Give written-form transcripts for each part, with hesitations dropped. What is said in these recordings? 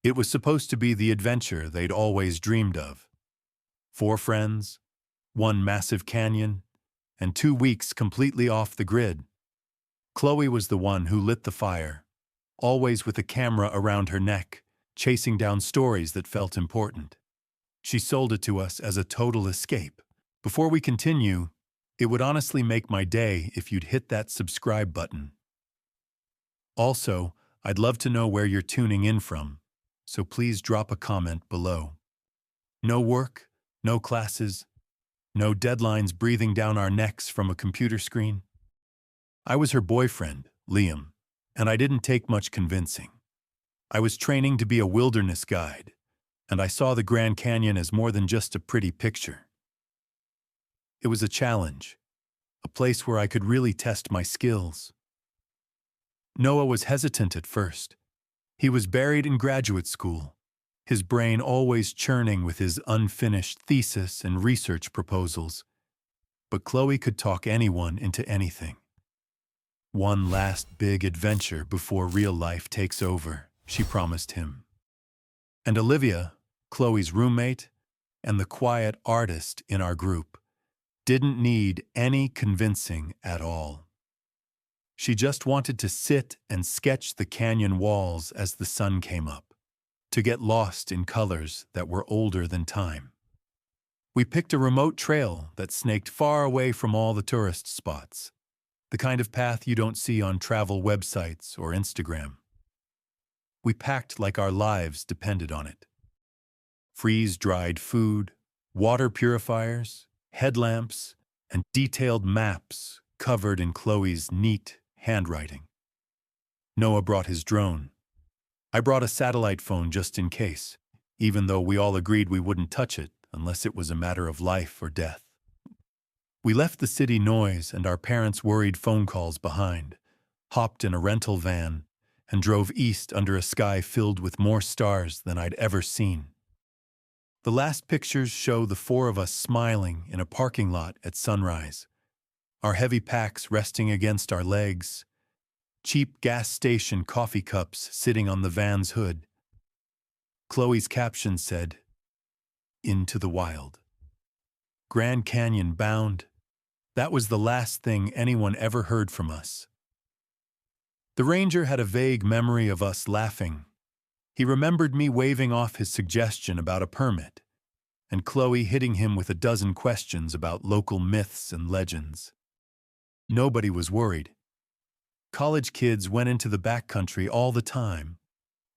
It was supposed to be the adventure they'd always dreamed of. 4 friends, one massive canyon, and 2 weeks completely off the grid. Chloe was the one who lit the fire, always with a camera around her neck, chasing down stories that felt important. She sold it to us as a total escape. Before we continue, it would honestly make my day if you'd hit that subscribe button. Also, I'd love to know where you're tuning in from, so please drop a comment below. No work, no classes, no deadlines breathing down our necks from a computer screen. I was her boyfriend, Liam, and I didn't take much convincing. I was training to be a wilderness guide, and I saw the Grand Canyon as more than just a pretty picture. It was a challenge, a place where I could really test my skills. Noah was hesitant at first. He was buried in graduate school, his brain always churning with his unfinished thesis and research proposals. But Chloe could talk anyone into anything. One last big adventure before real life takes over, she promised him. And Olivia, Chloe's roommate, and the quiet artist in our group, didn't need any convincing at all. She just wanted to sit and sketch the canyon walls as the sun came up, to get lost in colors that were older than time. We picked a remote trail that snaked far away from all the tourist spots, the kind of path you don't see on travel websites or Instagram. We packed like our lives depended on it. Freeze-dried food, water purifiers, headlamps, and detailed maps covered in Chloe's neat handwriting. Noah brought his drone. I brought a satellite phone just in case, even though we all agreed we wouldn't touch it unless it was a matter of life or death. We left the city noise and our parents' worried phone calls behind, hopped in a rental van, and drove east under a sky filled with more stars than I'd ever seen. The last pictures show the 4 of us smiling in a parking lot at sunrise, our heavy packs resting against our legs, cheap gas station coffee cups sitting on the van's hood. Chloe's caption said, "Into the wild." Grand Canyon bound. That was the last thing anyone ever heard from us. The ranger had a vague memory of us laughing. He remembered me waving off his suggestion about a permit, and Chloe hitting him with a dozen questions about local myths and legends. Nobody was worried. College kids went into the backcountry all the time,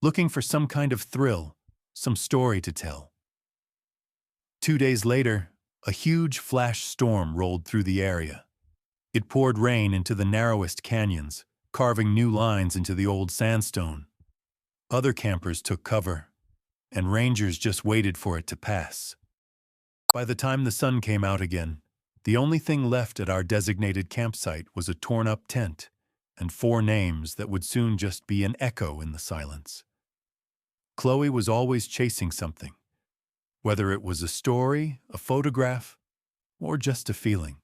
looking for some kind of thrill, some story to tell. 2 days later, a huge flash storm rolled through the area. It poured rain into the narrowest canyons, carving new lines into the old sandstone. Other campers took cover, and rangers just waited for it to pass. By the time the sun came out again, the only thing left at our designated campsite was a torn-up tent and 4 names that would soon just be an echo in the silence. Chloe was always chasing something, whether it was a story, a photograph, or just a feeling.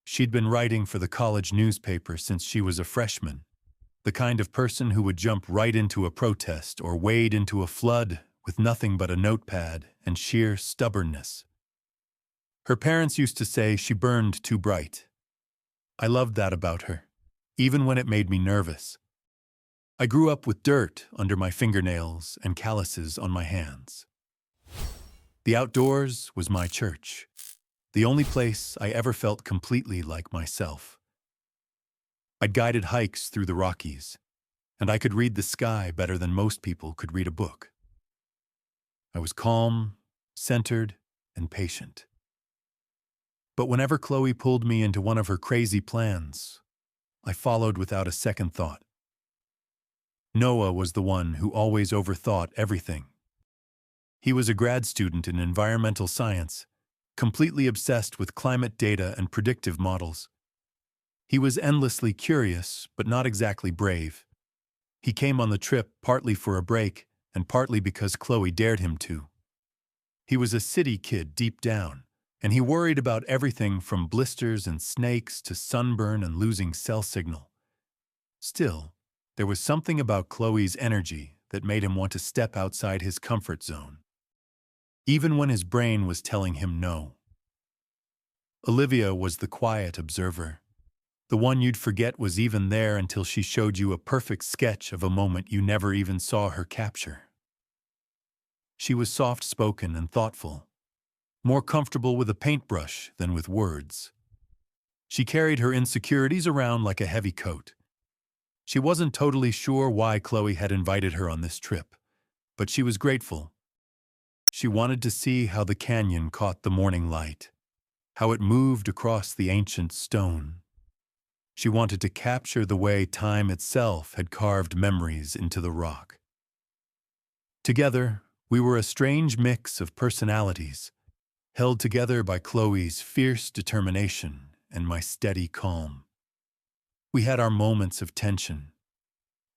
She'd been writing for the college newspaper since she was a freshman, the kind of person who would jump right into a protest or wade into a flood with nothing but a notepad and sheer stubbornness. Her parents used to say she burned too bright. I loved that about her, even when it made me nervous. I grew up with dirt under my fingernails and calluses on my hands. The outdoors was my church, the only place I ever felt completely like myself. I'd guided hikes through the Rockies, and I could read the sky better than most people could read a book. I was calm, centered, and patient. But whenever Chloe pulled me into one of her crazy plans, I followed without a second thought. Noah was the one who always overthought everything. He was a grad student in environmental science, completely obsessed with climate data and predictive models. He was endlessly curious, but not exactly brave. He came on the trip partly for a break and partly because Chloe dared him to. He was a city kid deep down, and he worried about everything from blisters and snakes to sunburn and losing cell signal. Still, there was something about Chloe's energy that made him want to step outside his comfort zone, even when his brain was telling him no. Olivia was the quiet observer, the one you'd forget was even there until she showed you a perfect sketch of a moment you never even saw her capture. She was soft-spoken and thoughtful, more comfortable with a paintbrush than with words. She carried her insecurities around like a heavy coat. She wasn't totally sure why Chloe had invited her on this trip, but she was grateful. She wanted to see how the canyon caught the morning light, how it moved across the ancient stone. She wanted to capture the way time itself had carved memories into the rock. Together, we were a strange mix of personalities, held together by Chloe's fierce determination and my steady calm. We had our moments of tension.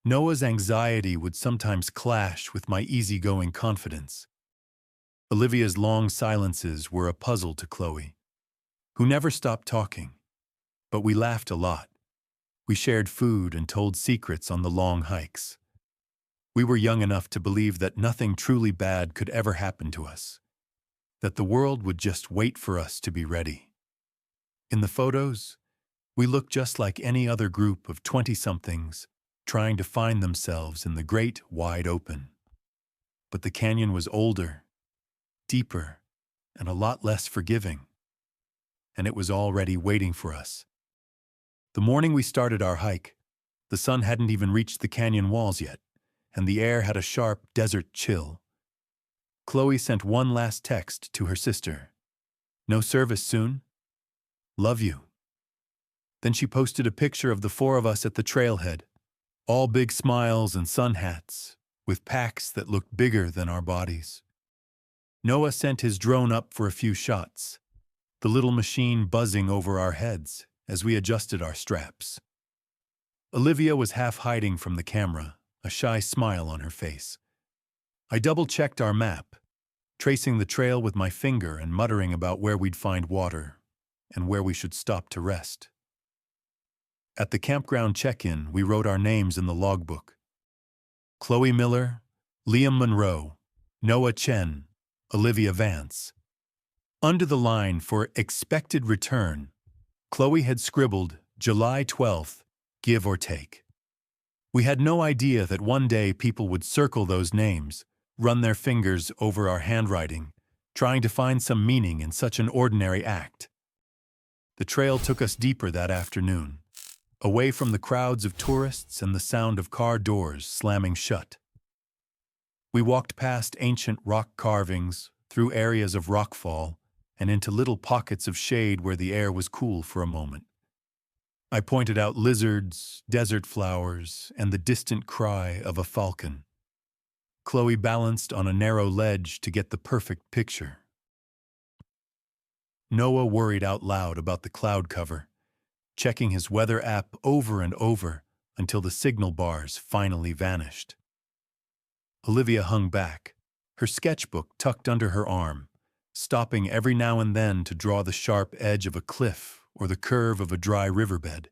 Noah's anxiety would sometimes clash with my easygoing confidence. Olivia's long silences were a puzzle to Chloe, who never stopped talking. But we laughed a lot. We shared food and told secrets on the long hikes. We were young enough to believe that nothing truly bad could ever happen to us, that the world would just wait for us to be ready. In the photos, we looked just like any other group of 20-somethings trying to find themselves in the great wide open. But the canyon was older, deeper, and a lot less forgiving. And it was already waiting for us. The morning we started our hike, the sun hadn't even reached the canyon walls yet, and the air had a sharp desert chill. Chloe sent one last text to her sister. "No service soon? Love you." Then she posted a picture of the four of us at the trailhead, all big smiles and sun hats, with packs that looked bigger than our bodies. Noah sent his drone up for a few shots, the little machine buzzing over our heads as we adjusted our straps. Olivia was half hiding from the camera, a shy smile on her face. I double-checked our map, tracing the trail with my finger and muttering about where we'd find water and where we should stop to rest. At the campground check-in, we wrote our names in the logbook. Chloe Miller, Liam Monroe, Noah Chen, Olivia Vance. Under the line for expected return, Chloe had scribbled July 12th, give or take. We had no idea that one day people would circle those names, run their fingers over our handwriting, trying to find some meaning in such an ordinary act. The trail took us deeper that afternoon, away from the crowds of tourists and the sound of car doors slamming shut. We walked past ancient rock carvings, through areas of rockfall, and into little pockets of shade where the air was cool for a moment. I pointed out lizards, desert flowers, and the distant cry of a falcon. Chloe balanced on a narrow ledge to get the perfect picture. Noah worried out loud about the cloud cover, checking his weather app over and over until the signal bars finally vanished. Olivia hung back, her sketchbook tucked under her arm, stopping every now and then to draw the sharp edge of a cliff or the curve of a dry riverbed.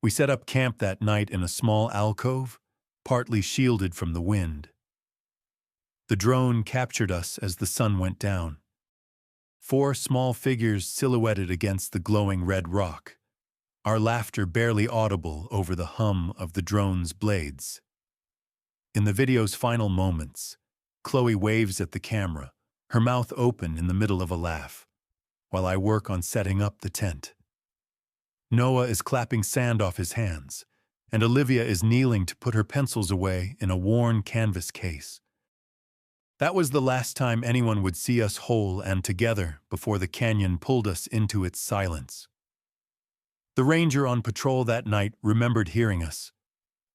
We set up camp that night in a small alcove, partly shielded from the wind. The drone captured us as the sun went down. 4 small figures silhouetted against the glowing red rock, our laughter barely audible over the hum of the drone's blades. In the video's final moments, Chloe waves at the camera, her mouth open in the middle of a laugh, while I work on setting up the tent. Noah is clapping sand off his hands, and Olivia is kneeling to put her pencils away in a worn canvas case. That was the last time anyone would see us whole and together before the canyon pulled us into its silence. The ranger on patrol that night remembered hearing us,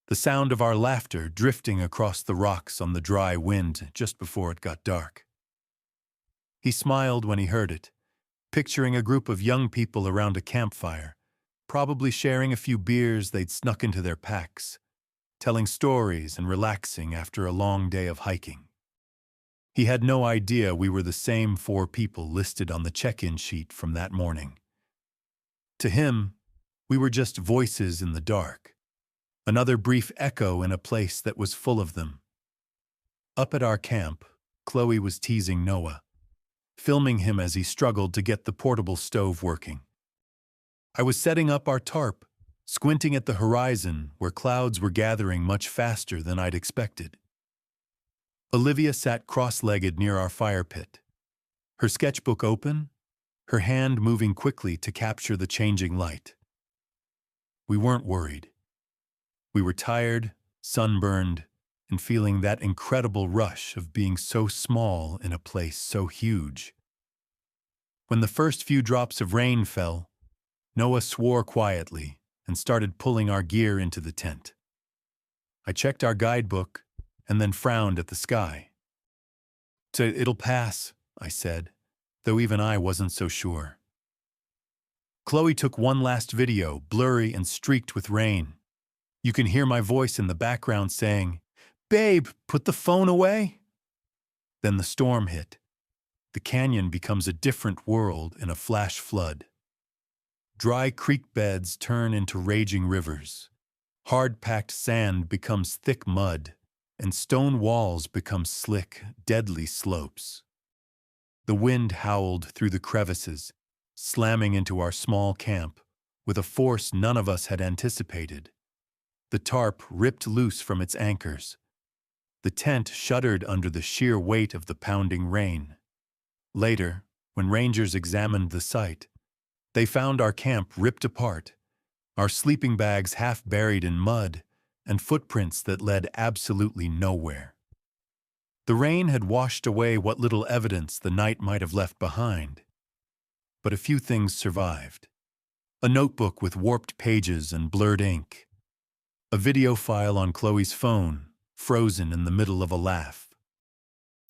the sound of our laughter drifting across the rocks on the dry wind just before it got dark. He smiled when he heard it, picturing a group of young people around a campfire, probably sharing a few beers they'd snuck into their packs, telling stories and relaxing after a long day of hiking. He had no idea we were the same 4 people listed on the check-in sheet from that morning. To him, we were just voices in the dark, Another brief echo in a place that was full of them. Up at our camp, Chloe was teasing Noah, filming him as he struggled to get the portable stove working. I was setting up our tarp, squinting at the horizon where clouds were gathering much faster than I'd expected. Olivia sat cross-legged near our fire pit, her sketchbook open, her hand moving quickly to capture the changing light. We weren't worried. We were tired, sunburned, and feeling that incredible rush of being so small in a place so huge. When the first few drops of rain fell, Noah swore quietly and started pulling our gear into the tent. I checked our guidebook and then frowned at the sky. "It'll pass," I said, though even I wasn't so sure. Chloe took one last video, blurry and streaked with rain. You can hear my voice in the background saying, "Babe, put the phone away." Then the storm hit. The canyon becomes a different world in a flash flood. Dry creek beds turn into raging rivers. Hard-packed sand becomes thick mud, and stone walls become slick, deadly slopes. The wind howled through the crevices, slamming into our small camp with a force none of us had anticipated. The tarp ripped loose from its anchors. The tent shuddered under the sheer weight of the pounding rain. Later, when rangers examined the site, they found our camp ripped apart, our sleeping bags half buried in mud, and footprints that led absolutely nowhere. The rain had washed away what little evidence the night might have left behind. But a few things survived. A notebook with warped pages and blurred ink. A video file on Chloe's phone, frozen in the middle of a laugh.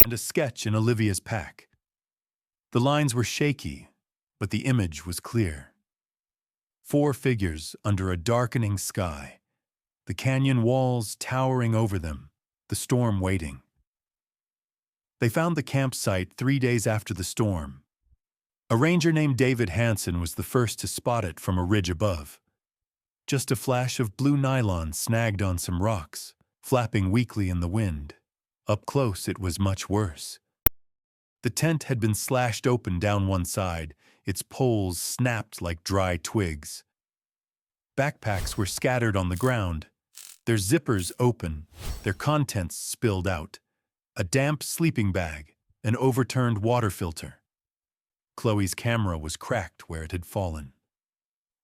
And a sketch in Olivia's pack. The lines were shaky, but the image was clear. 4 figures under a darkening sky, the canyon walls towering over them, the storm waiting. They found the campsite 3 days after the storm. A ranger named David Hansen was the first to spot it from a ridge above. Just a flash of blue nylon snagged on some rocks, flapping weakly in the wind. Up close, it was much worse. The tent had been slashed open down one side, its poles snapped like dry twigs. Backpacks were scattered on the ground, their zippers open, their contents spilled out. A damp sleeping bag, an overturned water filter. Chloe's camera was cracked where it had fallen.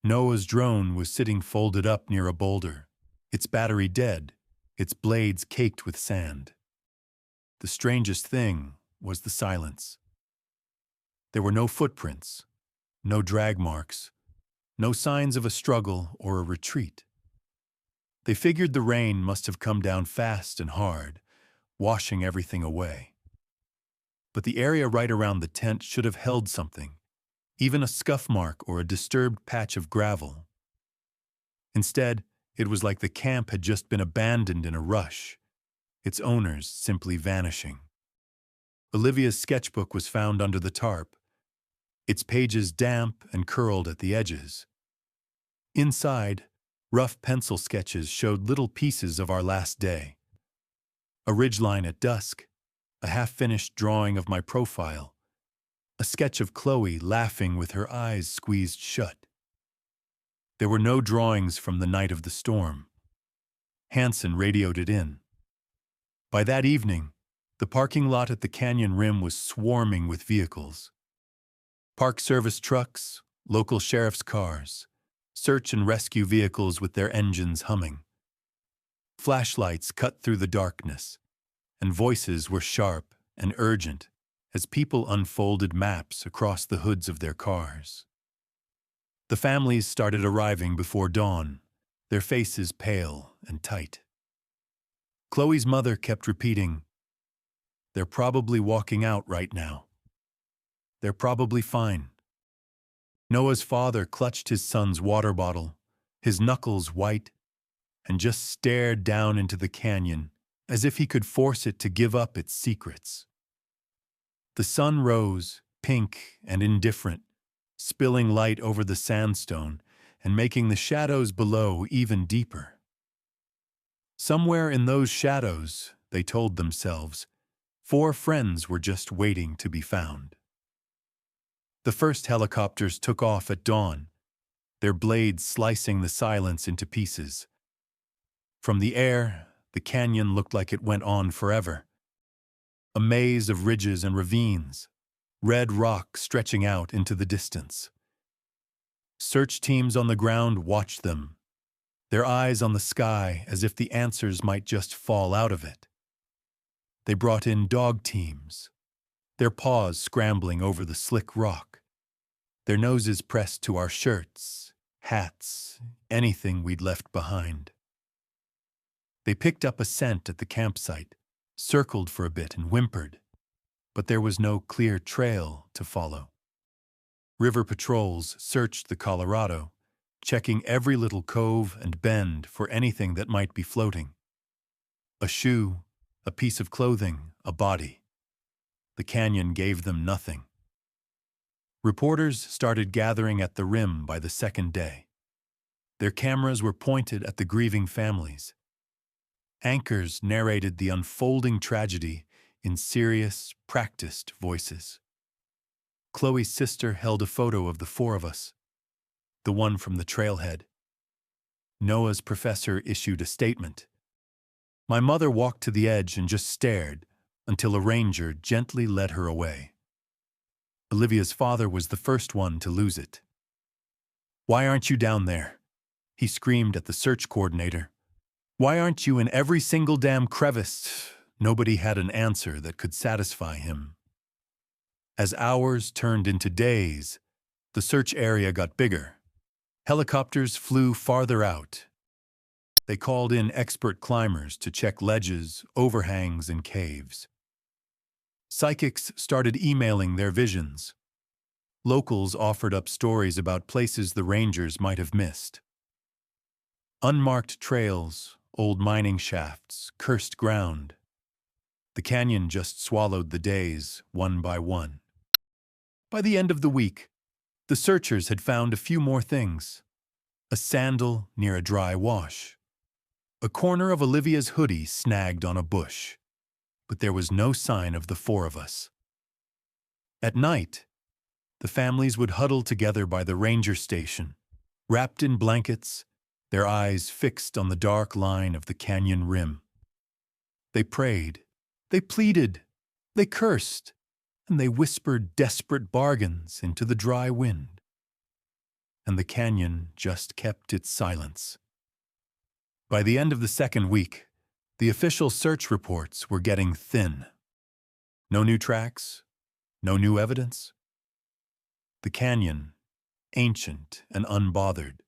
Noah's drone was sitting folded up near a boulder, its battery dead, its blades caked with sand. The strangest thing was the silence. There were no footprints, no drag marks, no signs of a struggle or a retreat. They figured the rain must have come down fast and hard, washing everything away. But the area right around the tent should have held something, even a scuff mark or a disturbed patch of gravel. Instead, it was like the camp had just been abandoned in a rush, its owners simply vanishing. Olivia's sketchbook was found under the tarp, its pages damp and curled at the edges. Inside, rough pencil sketches showed little pieces of our last day. A ridgeline at dusk, a half-finished drawing of my profile, a sketch of Chloe laughing with her eyes squeezed shut. There were no drawings from the night of the storm. Hansen radioed it in. By that evening, the parking lot at the canyon rim was swarming with vehicles. Park Service trucks, local sheriff's cars, search and rescue vehicles with their engines humming. Flashlights cut through the darkness, and voices were sharp and urgent as people unfolded maps across the hoods of their cars. The families started arriving before dawn, their faces pale and tight. Chloe's mother kept repeating, "They're probably walking out right now. They're probably fine." Noah's father clutched his son's water bottle, his knuckles white, and just stared down into the canyon as if he could force it to give up its secrets. The sun rose, pink and indifferent, spilling light over the sandstone and making the shadows below even deeper. Somewhere in those shadows, they told themselves, 4 friends were just waiting to be found. The first helicopters took off at dawn, their blades slicing the silence into pieces. From the air, the canyon looked like it went on forever. A maze of ridges and ravines, red rock stretching out into the distance. Search teams on the ground watched them, their eyes on the sky as if the answers might just fall out of it. They brought in dog teams, their paws scrambling over the slick rock, their noses pressed to our shirts, hats, anything we'd left behind. They picked up a scent at the campsite, circled for a bit and whimpered, but there was no clear trail to follow. River patrols searched the Colorado, checking every little cove and bend for anything that might be floating. A shoe, a piece of clothing, a body. The canyon gave them nothing. Reporters started gathering at the rim by the second day. Their cameras were pointed at the grieving families. Anchors narrated the unfolding tragedy in serious, practiced voices. Chloe's sister held a photo of the 4 of us, the one from the trailhead. Noah's professor issued a statement. My mother walked to the edge and just stared until a ranger gently led her away. Olivia's father was the first one to lose it. Why aren't you down there? He screamed at the search coordinator. Why aren't you in every single damn crevice? Nobody had an answer that could satisfy him. As hours turned into days, the search area got bigger. Helicopters flew farther out. They called in expert climbers to check ledges, overhangs, and caves. Psychics started emailing their visions. Locals offered up stories about places the rangers might have missed. Unmarked trails, old mining shafts, cursed ground. The canyon just swallowed the days, one by one. By the end of the week, the searchers had found a few more things. A sandal near a dry wash. A corner of Olivia's hoodie snagged on a bush. But there was no sign of the 4 of us. At night, the families would huddle together by the ranger station, wrapped in blankets, their eyes fixed on the dark line of the canyon rim. They prayed, they pleaded, they cursed, and they whispered desperate bargains into the dry wind. And the canyon just kept its silence. By the end of the second week, the official search reports were getting thin. No new tracks, no new evidence. The canyon, ancient and unbothered,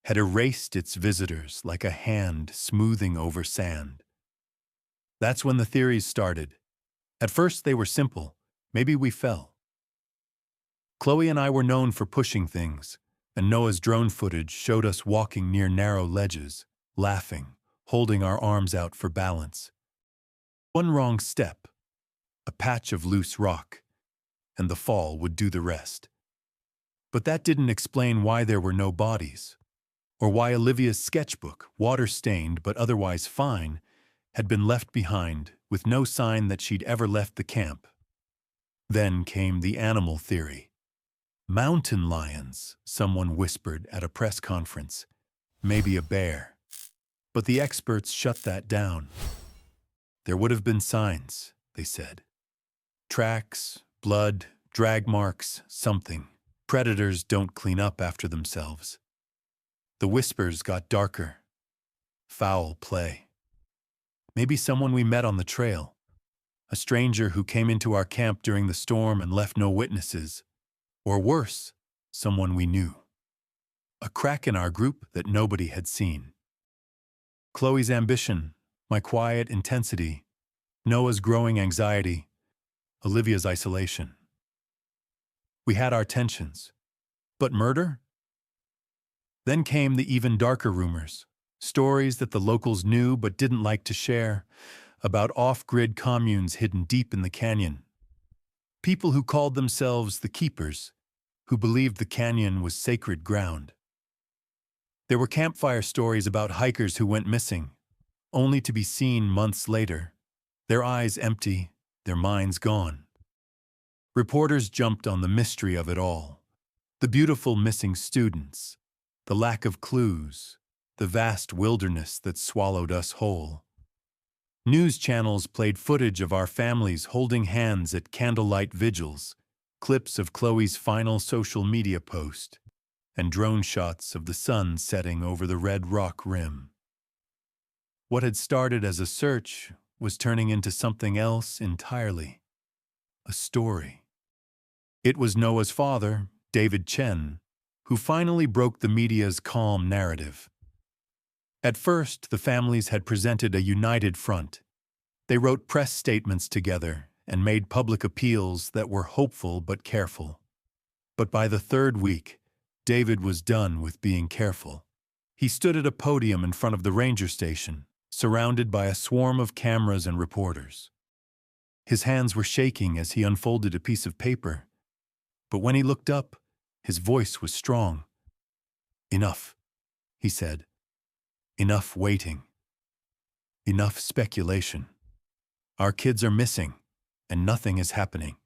had erased its visitors like a hand smoothing over sand. That's when the theories started. At first they were simple. Maybe we fell. Chloe and I were known for pushing things, and Noah's drone footage showed us walking near narrow ledges, laughing, holding our arms out for balance. One wrong step, a patch of loose rock, and the fall would do the rest. But that didn't explain why there were no bodies, or why Olivia's sketchbook, water-stained but otherwise fine, had been left behind with no sign that she'd ever left the camp. Then came the animal theory. Mountain lions, someone whispered at a press conference. Maybe a bear. But the experts shut that down. There would have been signs, they said. Tracks, blood, drag marks, something. Predators don't clean up after themselves. The whispers got darker. Foul play. Maybe someone we met on the trail. A stranger who came into our camp during the storm and left no witnesses. Or worse, someone we knew. A crack in our group that nobody had seen. Chloe's ambition, my quiet intensity, Noah's growing anxiety, Olivia's isolation. We had our tensions. But murder? Then came the even darker rumors, stories that the locals knew but didn't like to share, about off-grid communes hidden deep in the canyon. People who called themselves the Keepers, who believed the canyon was sacred ground. There were campfire stories about hikers who went missing, only to be seen months later, their eyes empty, their minds gone. Reporters jumped on the mystery of it all. The beautiful missing students, the lack of clues, the vast wilderness that swallowed us whole. News channels played footage of our families holding hands at candlelight vigils, clips of Chloe's final social media post, and drone shots of the sun setting over the red rock rim. What had started as a search was turning into something else entirely. A story. It was Noah's father, David Chen, who finally broke the media's calm narrative. At first, the families had presented a united front. They wrote press statements together and made public appeals that were hopeful but careful. But by the third week, David was done with being careful. He stood at a podium in front of the ranger station, surrounded by a swarm of cameras and reporters. His hands were shaking as he unfolded a piece of paper. But when he looked up, his voice was strong. "Enough," he said. "Enough waiting. Enough speculation. Our kids are missing, and nothing is happening."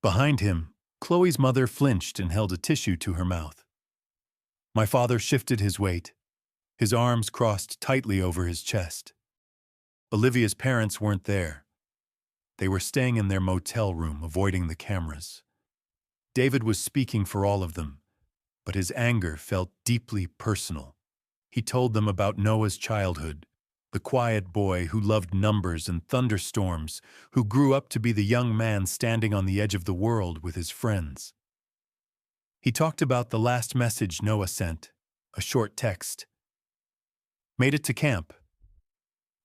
Behind him, Chloe's mother flinched and held a tissue to her mouth. My father shifted his weight. His arms crossed tightly over his chest. Olivia's parents weren't there. They were staying in their motel room, avoiding the cameras. David was speaking for all of them, but his anger felt deeply personal. He told them about Noah's childhood, the quiet boy who loved numbers and thunderstorms, who grew up to be the young man standing on the edge of the world with his friends. He talked about the last message Noah sent, a short text. "Made it to camp.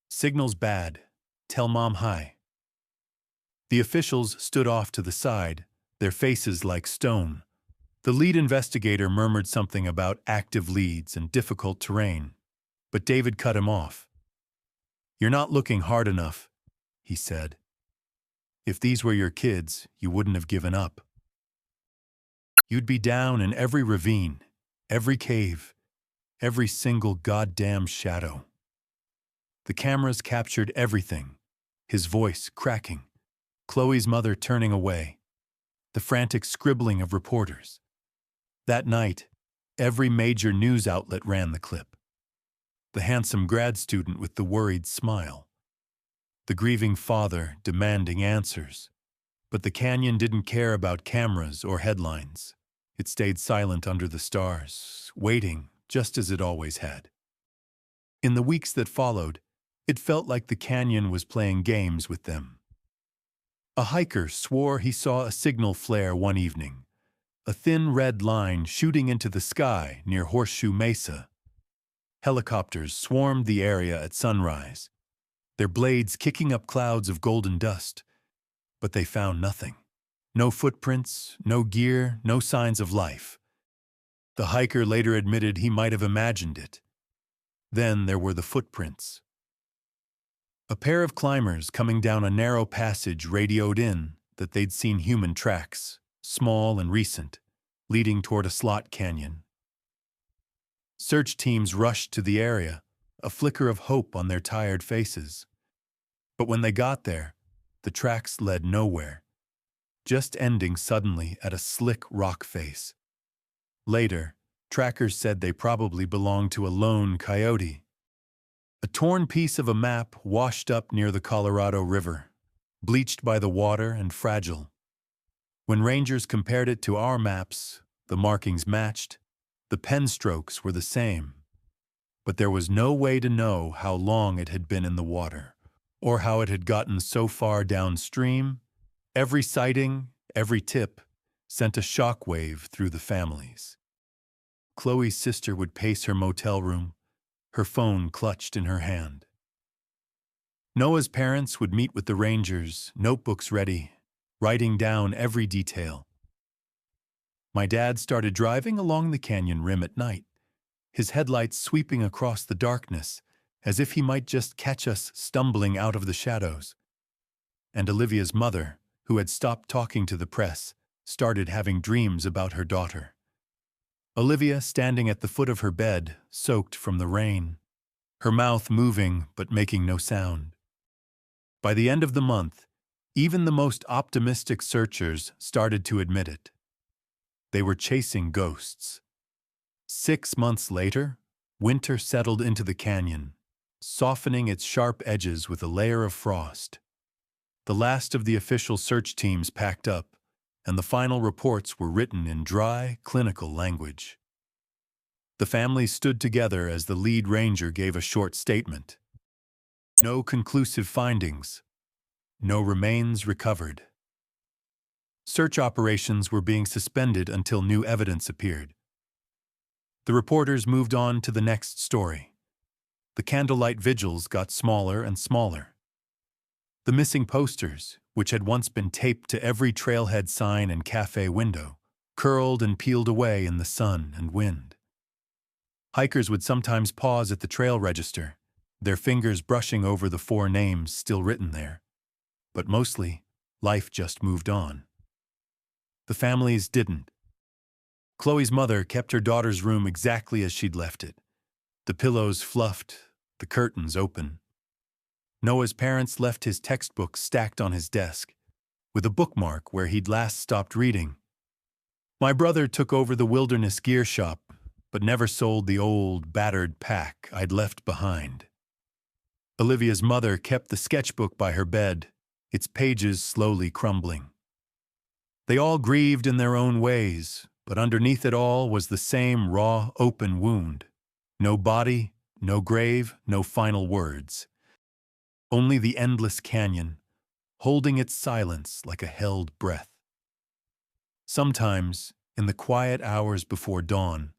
Signal's bad. Tell Mom hi." The officials stood off to the side, their faces like stone. The lead investigator murmured something about active leads and difficult terrain, but David cut him off. "You're not looking hard enough," he said. "If these were your kids, you wouldn't have given up. You'd be down in every ravine, every cave, every single goddamn shadow." The cameras captured everything, his voice cracking, Chloe's mother turning away, the frantic scribbling of reporters. That night, every major news outlet ran the clip. The handsome grad student with the worried smile. The grieving father demanding answers. But the canyon didn't care about cameras or headlines. It stayed silent under the stars, waiting just as it always had. In the weeks that followed, it felt like the canyon was playing games with them. A hiker swore he saw a signal flare one evening, a thin red line shooting into the sky near Horseshoe Mesa. Helicopters swarmed the area at sunrise, their blades kicking up clouds of golden dust, but they found nothing. No footprints, no gear, no signs of life. The hiker later admitted he might have imagined it. Then there were the footprints. A pair of climbers coming down a narrow passage radioed in that they'd seen human tracks, small and recent, leading toward a slot canyon. Search teams rushed to the area, a flicker of hope on their tired faces. But when they got there, the tracks led nowhere, just ending suddenly at a slick rock face. Later, trackers said they probably belonged to a lone coyote. A torn piece of a map washed up near the Colorado River, bleached by the water and fragile. When rangers compared it to our maps, the markings matched, the pen strokes were the same. But there was no way to know how long it had been in the water, or how it had gotten so far downstream. Every sighting, every tip, sent a shockwave through the families. Chloe's sister would pace her motel room, her phone clutched in her hand. Noah's parents would meet with the rangers, notebooks ready, writing down every detail. My dad started driving along the canyon rim at night, his headlights sweeping across the darkness, as if he might just catch us stumbling out of the shadows. And Olivia's mother, who had stopped talking to the press, started having dreams about her daughter. Olivia standing at the foot of her bed, soaked from the rain. her mouth moving but making no sound. By the end of the month, even the most optimistic searchers started to admit it. They were chasing ghosts. 6 months later, winter settled into the canyon, softening its sharp edges with a layer of frost. The last of the official search teams packed up, and the final reports were written in dry, clinical language. The families stood together as the lead ranger gave a short statement. No conclusive findings. No remains recovered. Search operations were being suspended until new evidence appeared. The reporters moved on to the next story. The candlelight vigils got smaller and smaller. The missing posters, which had once been taped to every trailhead sign and cafe window, curled and peeled away in the sun and wind. Hikers would sometimes pause at the trail register, their fingers brushing over the 4 names still written there. But mostly, life just moved on. The families didn't. Chloe's mother kept her daughter's room exactly as she'd left it. The pillows fluffed, the curtains open. Noah's parents left his textbooks stacked on his desk, with a bookmark where he'd last stopped reading. My brother took over the wilderness gear shop, but never sold the old, battered pack I'd left behind. Olivia's mother kept the sketchbook by her bed, its pages slowly crumbling. They all grieved in their own ways, but underneath it all was the same raw, open wound. No body, no grave, no final words. Only the endless canyon, holding its silence like a held breath. Sometimes, in the quiet hours before dawn,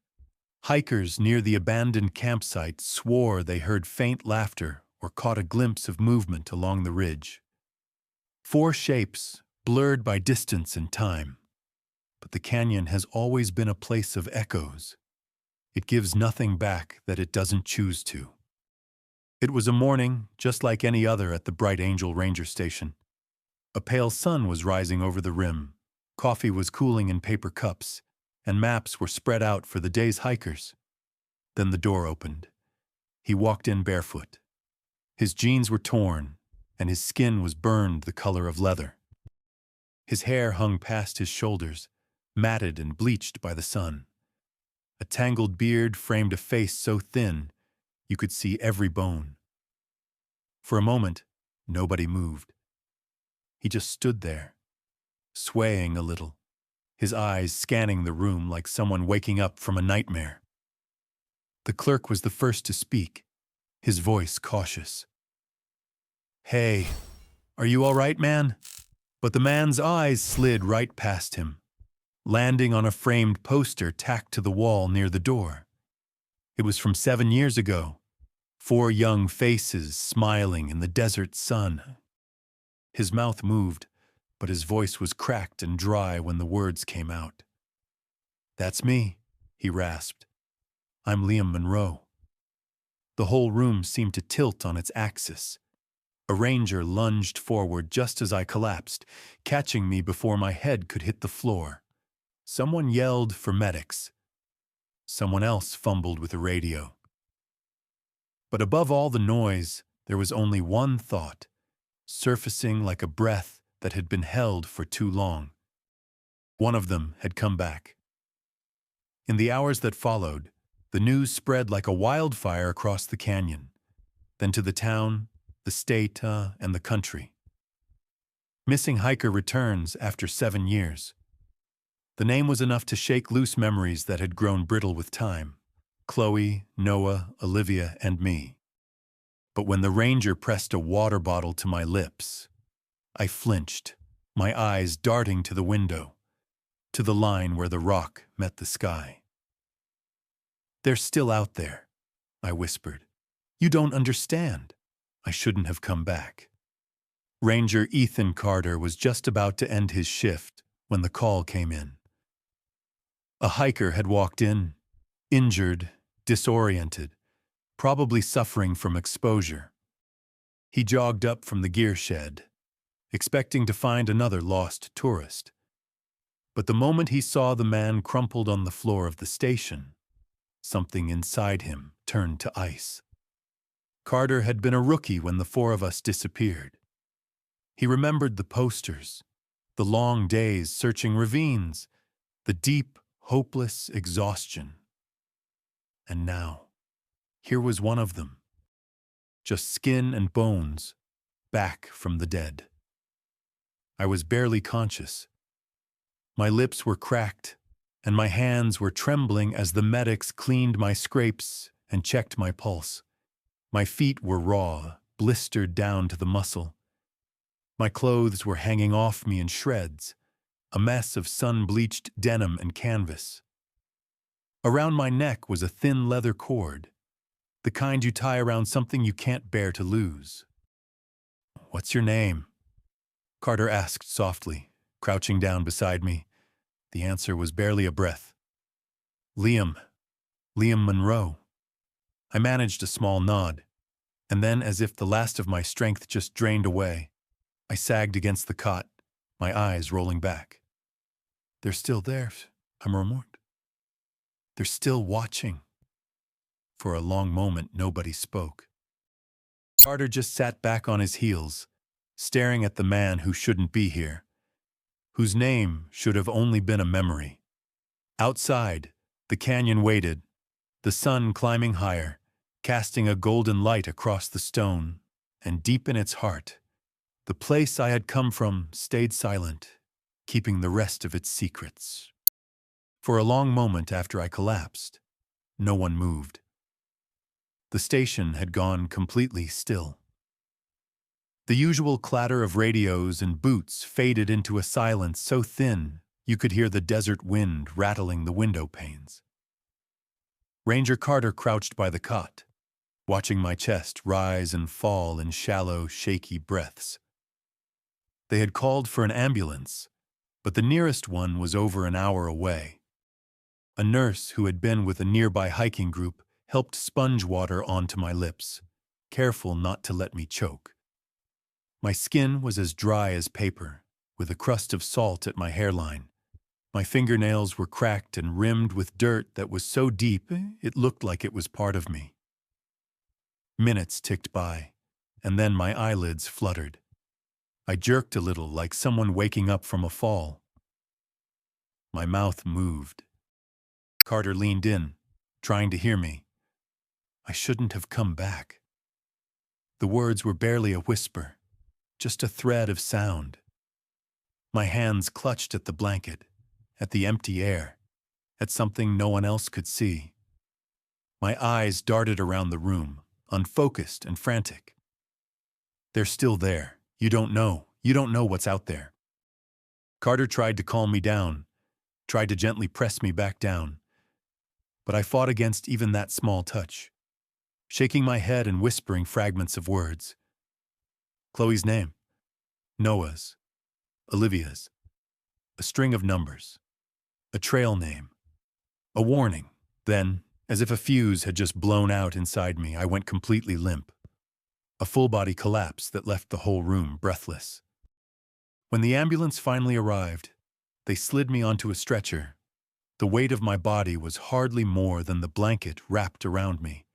hikers near the abandoned campsite swore they heard faint laughter or caught a glimpse of movement along the ridge. 4 shapes, blurred by distance and time. But the canyon has always been a place of echoes. It gives nothing back that it doesn't choose to. It was a morning just like any other at the Bright Angel Ranger Station. A pale sun was rising over the rim, coffee was cooling in paper cups, and maps were spread out for the day's hikers. Then the door opened. He walked in barefoot. His jeans were torn, and his skin was burned the color of leather. His hair hung past his shoulders, matted and bleached by the sun. A tangled beard framed a face so thin you could see every bone. For a moment, nobody moved. He just stood there, swaying a little, his eyes scanning the room like someone waking up from a nightmare. The clerk was the first to speak, his voice cautious. "Hey, are you all right, man?" But the man's eyes slid right past him, landing on a framed poster tacked to the wall near the door. It was from 7 years ago, 4 young faces smiling in the desert sun. His mouth moved, but his voice was cracked and dry when the words came out. "That's me," he rasped. "I'm Liam Monroe." The whole room seemed to tilt on its axis. A ranger lunged forward just as I collapsed, catching me before my head could hit the floor. Someone yelled for medics. Someone else fumbled with the radio. But above all the noise, there was only one thought, surfacing like a breath that had been held for too long. One of them had come back. In the hours that followed, the news spread like a wildfire across the canyon, then to the town, the state, and the country. Missing hiker returns after 7 years. The name was enough to shake loose memories that had grown brittle with time. Chloe, Noah, Olivia, and me. But when the ranger pressed a water bottle to my lips, I flinched, my eyes darting to the window, to the line where the rock met the sky. "They're still out there," I whispered. "You don't understand. I shouldn't have come back." Ranger Ethan Carter was just about to end his shift when the call came in. A hiker had walked in, injured, disoriented, probably suffering from exposure. He jogged up from the gear shed, expecting to find another lost tourist. But the moment he saw the man crumpled on the floor of the station, something inside him turned to ice. Carter had been a rookie when the four of us disappeared. He remembered the posters, the long days searching ravines, the deep, hopeless exhaustion. And now, here was one of them, just skin and bones, back from the dead. I was barely conscious. My lips were cracked, and my hands were trembling as the medics cleaned my scrapes and checked my pulse. My feet were raw, blistered down to the muscle. My clothes were hanging off me in shreds, a mess of sun-bleached denim and canvas. Around my neck was a thin leather cord, the kind you tie around something you can't bear to lose. "What's your name?" Carter asked softly, crouching down beside me. The answer was barely a breath. "Liam. Liam Monroe." I managed a small nod, and then, as if the last of my strength just drained away, I sagged against the cot, my eyes rolling back. "They're still there," I murmured. "They're still watching." For a long moment, nobody spoke. Carter just sat back on his heels, staring at the man who shouldn't be here, whose name should have only been a memory. Outside, the canyon waited, the sun climbing higher, casting a golden light across the stone, and deep in its heart, the place I had come from stayed silent, keeping the rest of its secrets. For a long moment after I collapsed, no one moved. The station had gone completely still. The usual clatter of radios and boots faded into a silence so thin you could hear the desert wind rattling the window panes. Ranger Carter crouched by the cot, watching my chest rise and fall in shallow, shaky breaths. They had called for an ambulance, but the nearest one was over an hour away. A nurse who had been with a nearby hiking group helped sponge water onto my lips, careful not to let me choke. My skin was as dry as paper, with a crust of salt at my hairline. My fingernails were cracked and rimmed with dirt that was so deep it looked like it was part of me. Minutes ticked by, and then my eyelids fluttered. I jerked a little, like someone waking up from a fall. My mouth moved. Carter leaned in, trying to hear me. "I shouldn't have come back." The words were barely a whisper, just a thread of sound. My hands clutched at the blanket, at the empty air, at something no one else could see. My eyes darted around the room, unfocused and frantic. "They're still there. You don't know. You don't know what's out there." Carter tried to calm me down, tried to gently press me back down. But I fought against even that small touch, shaking my head and whispering fragments of words. Chloe's name, Noah's, Olivia's, a string of numbers, a trail name, a warning. Then, as if a fuse had just blown out inside me, I went completely limp. A full-body collapse that left the whole room breathless. When the ambulance finally arrived, they slid me onto a stretcher. The weight of my body was hardly more than the blanket wrapped around me.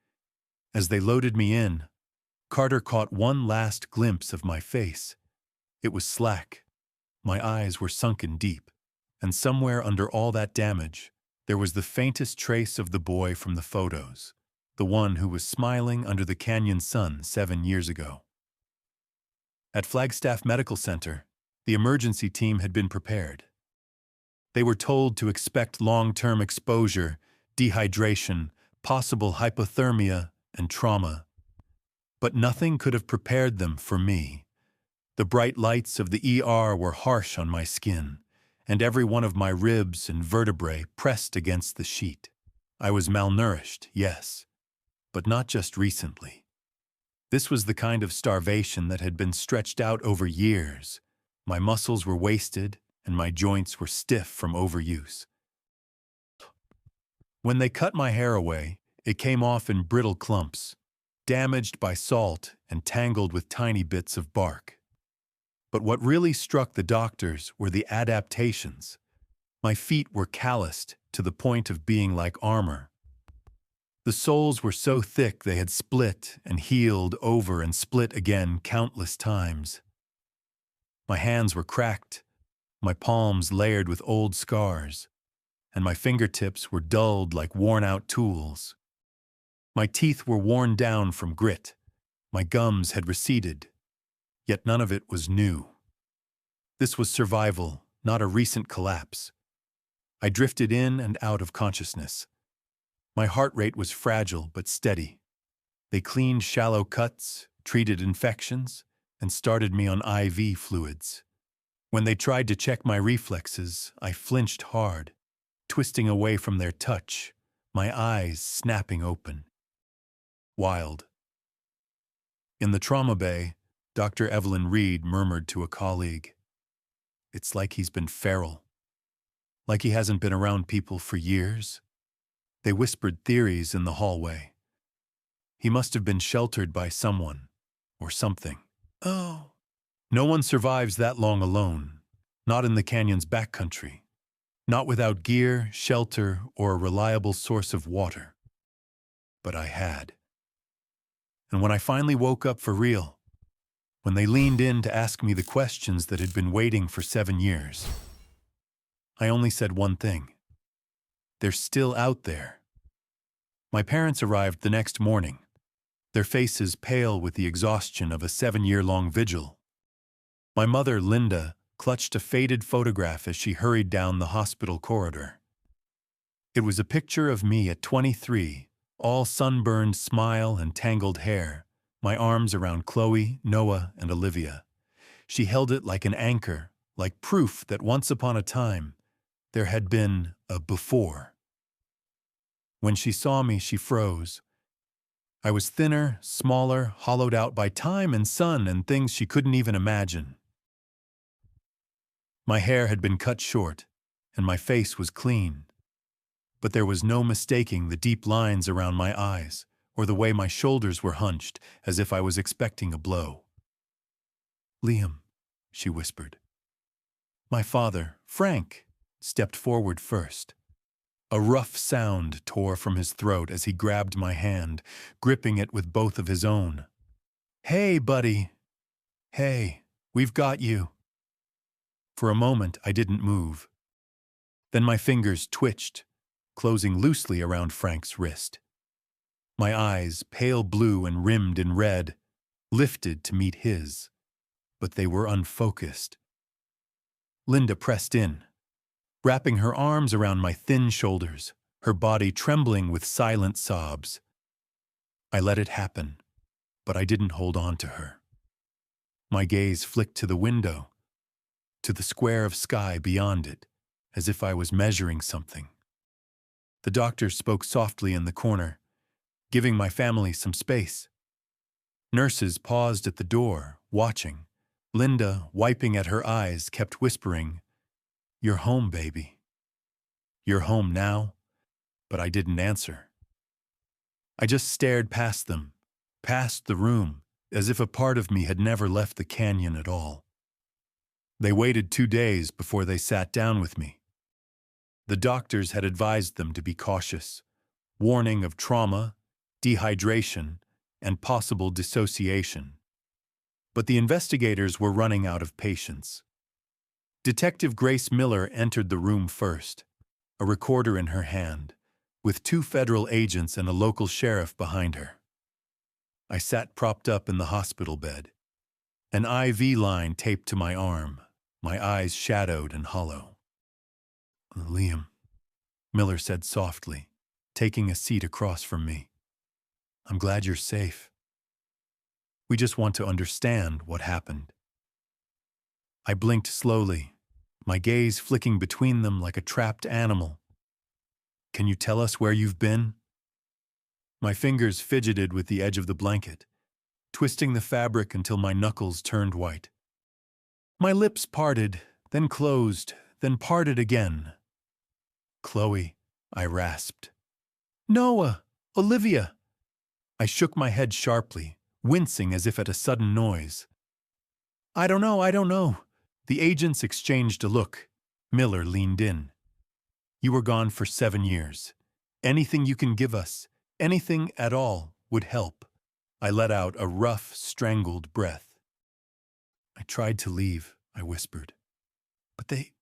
As they loaded me in, Carter caught one last glimpse of my face. It was slack. My eyes were sunken deep, and somewhere under all that damage, there was the faintest trace of the boy from the photos, the one who was smiling under the canyon sun 7 years ago. At Flagstaff Medical Center, the emergency team had been prepared. They were told to expect long-term exposure, dehydration, possible hypothermia, and trauma. But nothing could have prepared them for me. The bright lights of the ER were harsh on my skin, and every one of my ribs and vertebrae pressed against the sheet. I was malnourished, yes, but not just recently. This was the kind of starvation that had been stretched out over years. My muscles were wasted, and my joints were stiff from overuse. When they cut my hair away, it came off in brittle clumps, damaged by salt and tangled with tiny bits of bark. But what really struck the doctors were the adaptations. My feet were calloused to the point of being like armor. The soles were so thick they had split and healed over and split again countless times. My hands were cracked, my palms layered with old scars, and my fingertips were dulled like worn-out tools. My teeth were worn down from grit, my gums had receded, yet none of it was new. This was survival, not a recent collapse. I drifted in and out of consciousness. My heart rate was fragile but steady. They cleaned shallow cuts, treated infections, and started me on IV fluids. When they tried to check my reflexes, I flinched hard, twisting away from their touch, my eyes snapping open. Wild. In the trauma bay, Dr. Evelyn Reed murmured to a colleague, "It's like he's been feral. Like he hasn't been around people for years." They whispered theories in the hallway. He must have been sheltered by someone, or something. Oh. No one survives that long alone, not in the canyon's backcountry, not without gear, shelter, or a reliable source of water. But I had. And when I finally woke up for real, when they leaned in to ask me the questions that had been waiting for 7 years, I only said one thing. They're still out there. My parents arrived the next morning, their faces pale with the exhaustion of a 7-year-long vigil. My mother, Linda, clutched a faded photograph as she hurried down the hospital corridor. It was a picture of me at 23, all sunburned smile and tangled hair, my arms around Chloe, Noah, and Olivia. She held it like an anchor, like proof that once upon a time, there had been a before. When she saw me, she froze. I was thinner, smaller, hollowed out by time and sun and things she couldn't even imagine. My hair had been cut short, and my face was clean. But there was no mistaking the deep lines around my eyes, or the way my shoulders were hunched, as if I was expecting a blow. "Liam," she whispered. My father, Frank, stepped forward first. A rough sound tore from his throat as he grabbed my hand, gripping it with both of his own. "Hey, buddy. Hey, we've got you." For a moment, I didn't move. Then my fingers twitched, closing loosely around Frank's wrist. My eyes, pale blue and rimmed in red, lifted to meet his, but they were unfocused. Linda pressed in, wrapping her arms around my thin shoulders, her body trembling with silent sobs. I let it happen, but I didn't hold on to her. My gaze flicked to the window, to the square of sky beyond it, as if I was measuring something. The doctor spoke softly in the corner, giving my family some space. Nurses paused at the door, watching. Linda, wiping at her eyes, kept whispering, "You're home, baby. You're home now," but I didn't answer. I just stared past them, past the room, as if a part of me had never left the canyon at all. They waited 2 days before they sat down with me. The doctors had advised them to be cautious, warning of trauma, dehydration, and possible dissociation. But the investigators were running out of patience. Detective Grace Miller entered the room first, a recorder in her hand, with 2 federal agents and a local sheriff behind her. I sat propped up in the hospital bed, an IV line taped to my arm, my eyes shadowed and hollow. "Liam," Miller said softly, taking a seat across from me. "I'm glad you're safe. We just want to understand what happened." I blinked slowly, my gaze flicking between them like a trapped animal. "Can you tell us where you've been?" My fingers fidgeted with the edge of the blanket, twisting the fabric until my knuckles turned white. My lips parted, then closed, then parted again. "Chloe," I rasped. "Noah! Olivia!" I shook my head sharply, wincing as if at a sudden noise. I don't know." The agents exchanged a look. Miller leaned in. "You were gone for 7 years. Anything you can give us, Anything at all would help. I let out a rough, strangled breath. I tried to leave, I whispered. But they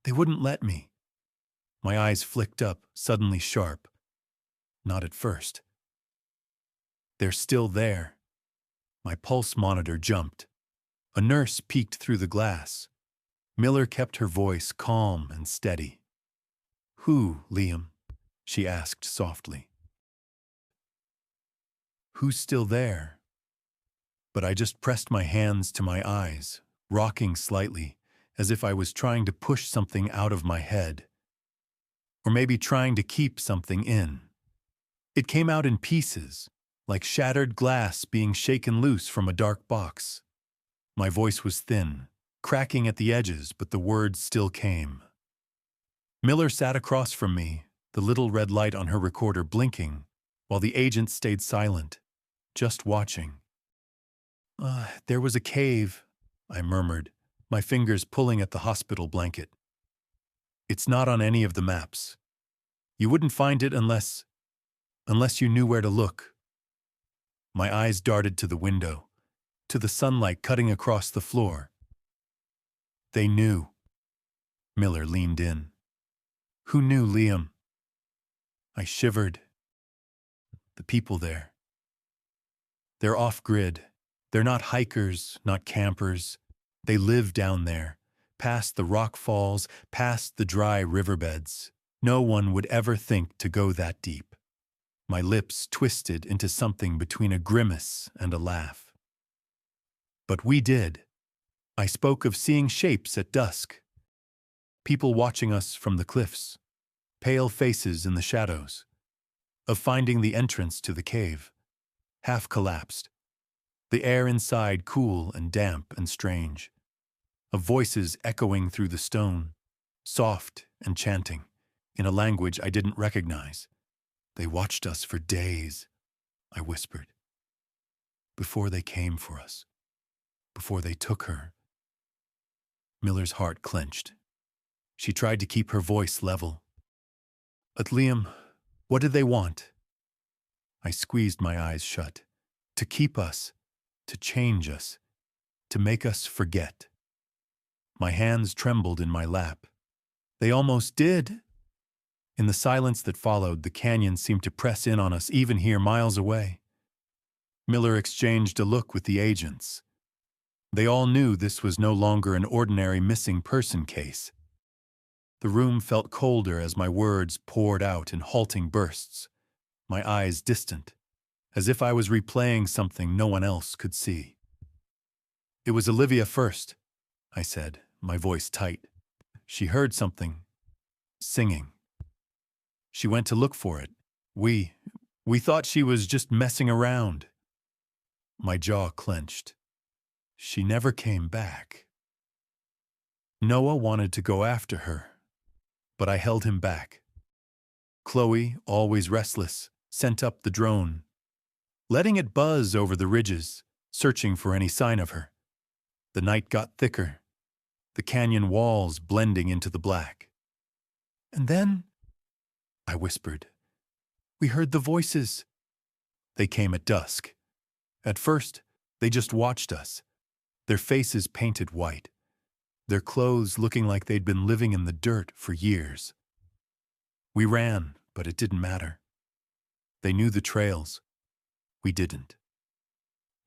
wouldn't let me. My eyes flicked up, suddenly sharp. Not at first. They're still there. My pulse monitor jumped. A nurse peeked through the glass. Miller kept her voice calm and steady. "Who, Liam?" she asked softly. "Who's still there?" But I just pressed my hands to my eyes, rocking slightly, as if I was trying to push something out of my head. Or maybe trying to keep something in. It came out in pieces, like shattered glass being shaken loose from a dark box. My voice was thin, cracking at the edges, but the words still came. Miller sat across from me, the little red light on her recorder blinking, while the agent stayed silent, just watching. There was a cave," I murmured, my fingers pulling at the hospital blanket. "It's not on any of the maps. You wouldn't find it unless you knew where to look." My eyes darted to the window, to the sunlight cutting across the floor. "They knew." Miller leaned in. "Who knew, Liam?" I shivered. "The people there. They're off-grid. They're not hikers, not campers. They live down there, past the rock falls, past the dry riverbeds. No one would ever think to go that deep." My lips twisted into something between a grimace and a laugh. "But we did." I spoke of seeing shapes at dusk. People watching us from the cliffs, pale faces in the shadows. Of finding the entrance to the cave, half collapsed. The air inside cool and damp and strange. Of voices echoing through the stone, soft and chanting, in a language I didn't recognize. "They watched us for days," I whispered. "Before they came for us. Before they took her." Miller's heart clenched. She tried to keep her voice level. "But Liam, what did they want?" I squeezed my eyes shut. "To keep us. To change us. To make us forget." My hands trembled in my lap. "They almost did." In the silence that followed, the canyon seemed to press in on us even here miles away. Miller exchanged a look with the agents. They all knew this was no longer an ordinary missing person case. The room felt colder as my words poured out in halting bursts, my eyes distant, as if I was replaying something no one else could see. "It was Olivia first," I said, my voice tight. "She heard something. Singing. She went to look for it. We thought she was just messing around." My jaw clenched. "She never came back." Noah wanted to go after her, but I held him back. Chloe, always restless, sent up the drone, letting it buzz over the ridges, searching for any sign of her. The night got thicker, the canyon walls blending into the black. "And then," I whispered, "we heard the voices." They came at dusk. At first, they just watched us, their faces painted white, their clothes looking like they'd been living in the dirt for years. We ran, but it didn't matter. They knew the trails. We didn't.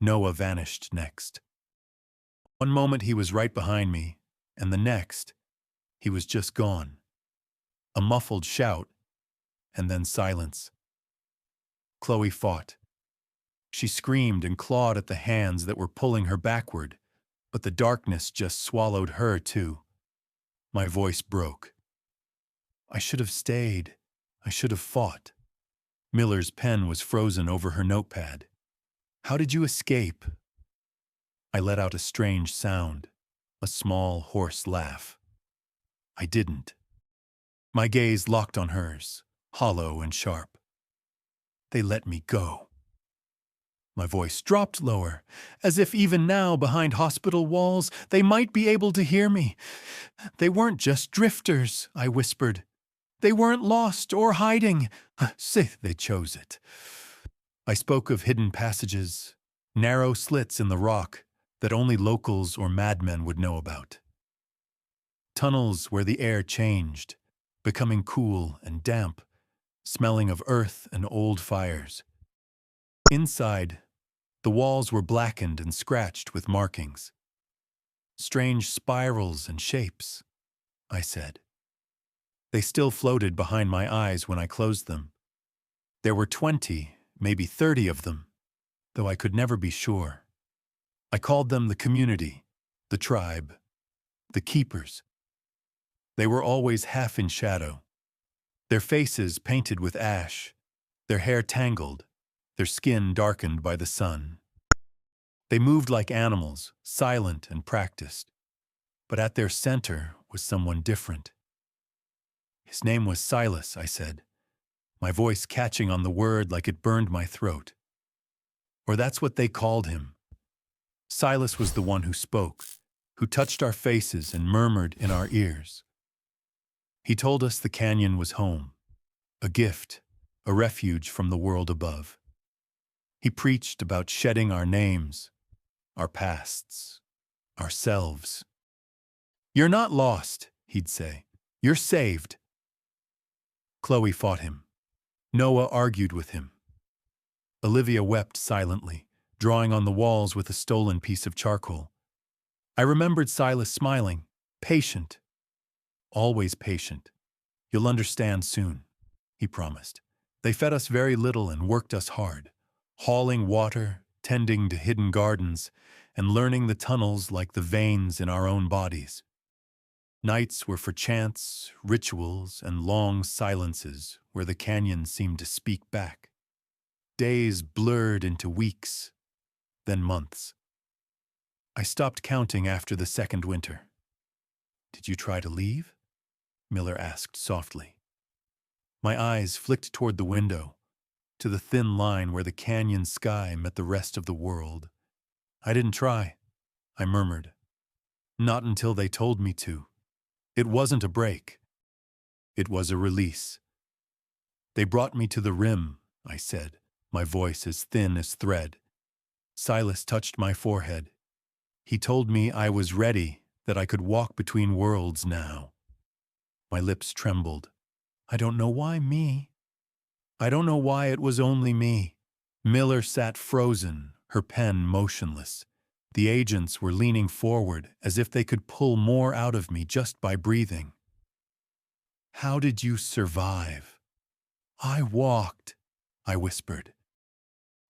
Noah vanished next. One moment he was right behind me, and the next, he was just gone. A muffled shout, and then silence. Chloe fought. She screamed and clawed at the hands that were pulling her backward, but the darkness just swallowed her too. My voice broke. "I should have stayed. I should have fought." Miller's pen was frozen over her notepad. "How did you escape?" I let out a strange sound, a small, hoarse laugh. "I didn't." My gaze locked on hers, hollow and sharp. "They let me go." My voice dropped lower, as if even now, behind hospital walls, they might be able to hear me. "They weren't just drifters," I whispered. "They weren't lost or hiding. Say they chose it. I spoke of hidden passages, narrow slits in the rock that only locals or madmen would know about. Tunnels where the air changed, becoming cool and damp, smelling of earth and old fires. Inside, the walls were blackened and scratched with markings. Strange spirals and shapes, I said. They still floated behind my eyes when I closed them. There were 20, maybe 30 of them, though I could never be sure. I called them the community, the tribe, the keepers. They were always half in shadow, their faces painted with ash, their hair tangled, their skin darkened by the sun. They moved like animals, silent and practiced, but at their center was someone different. His name was Silas, I said, my voice catching on the word like it burned my throat. Or that's what they called him. Silas was the one who spoke, who touched our faces and murmured in our ears. He told us the canyon was home, a gift, a refuge from the world above. He preached about shedding our names, our pasts, ourselves. "You're not lost," he'd say. "You're saved." Chloe fought him. Noah argued with him. Olivia wept silently, drawing on the walls with a stolen piece of charcoal. I remembered Silas smiling, patient, always patient. "You'll understand soon," he promised. They fed us very little and worked us hard, hauling water, tending to hidden gardens, and learning the tunnels like the veins in our own bodies. Nights were for chants, rituals, and long silences where the canyon seemed to speak back. Days blurred into weeks, then months. I stopped counting after the second winter. "Did you try to leave?" Miller asked softly. My eyes flicked toward the window, to the thin line where the canyon sky met the rest of the world. "I didn't try," I murmured. "Not until they told me to. It wasn't a break. It was a release." "They brought me to the rim," I said, my voice as thin as thread. Silas touched my forehead. He told me I was ready, that I could walk between worlds now. My lips trembled. I don't know why me. I don't know why it was only me. Miller sat frozen, her pen motionless. The agents were leaning forward as if they could pull more out of me just by breathing. "How did you survive?" "I walked," I whispered.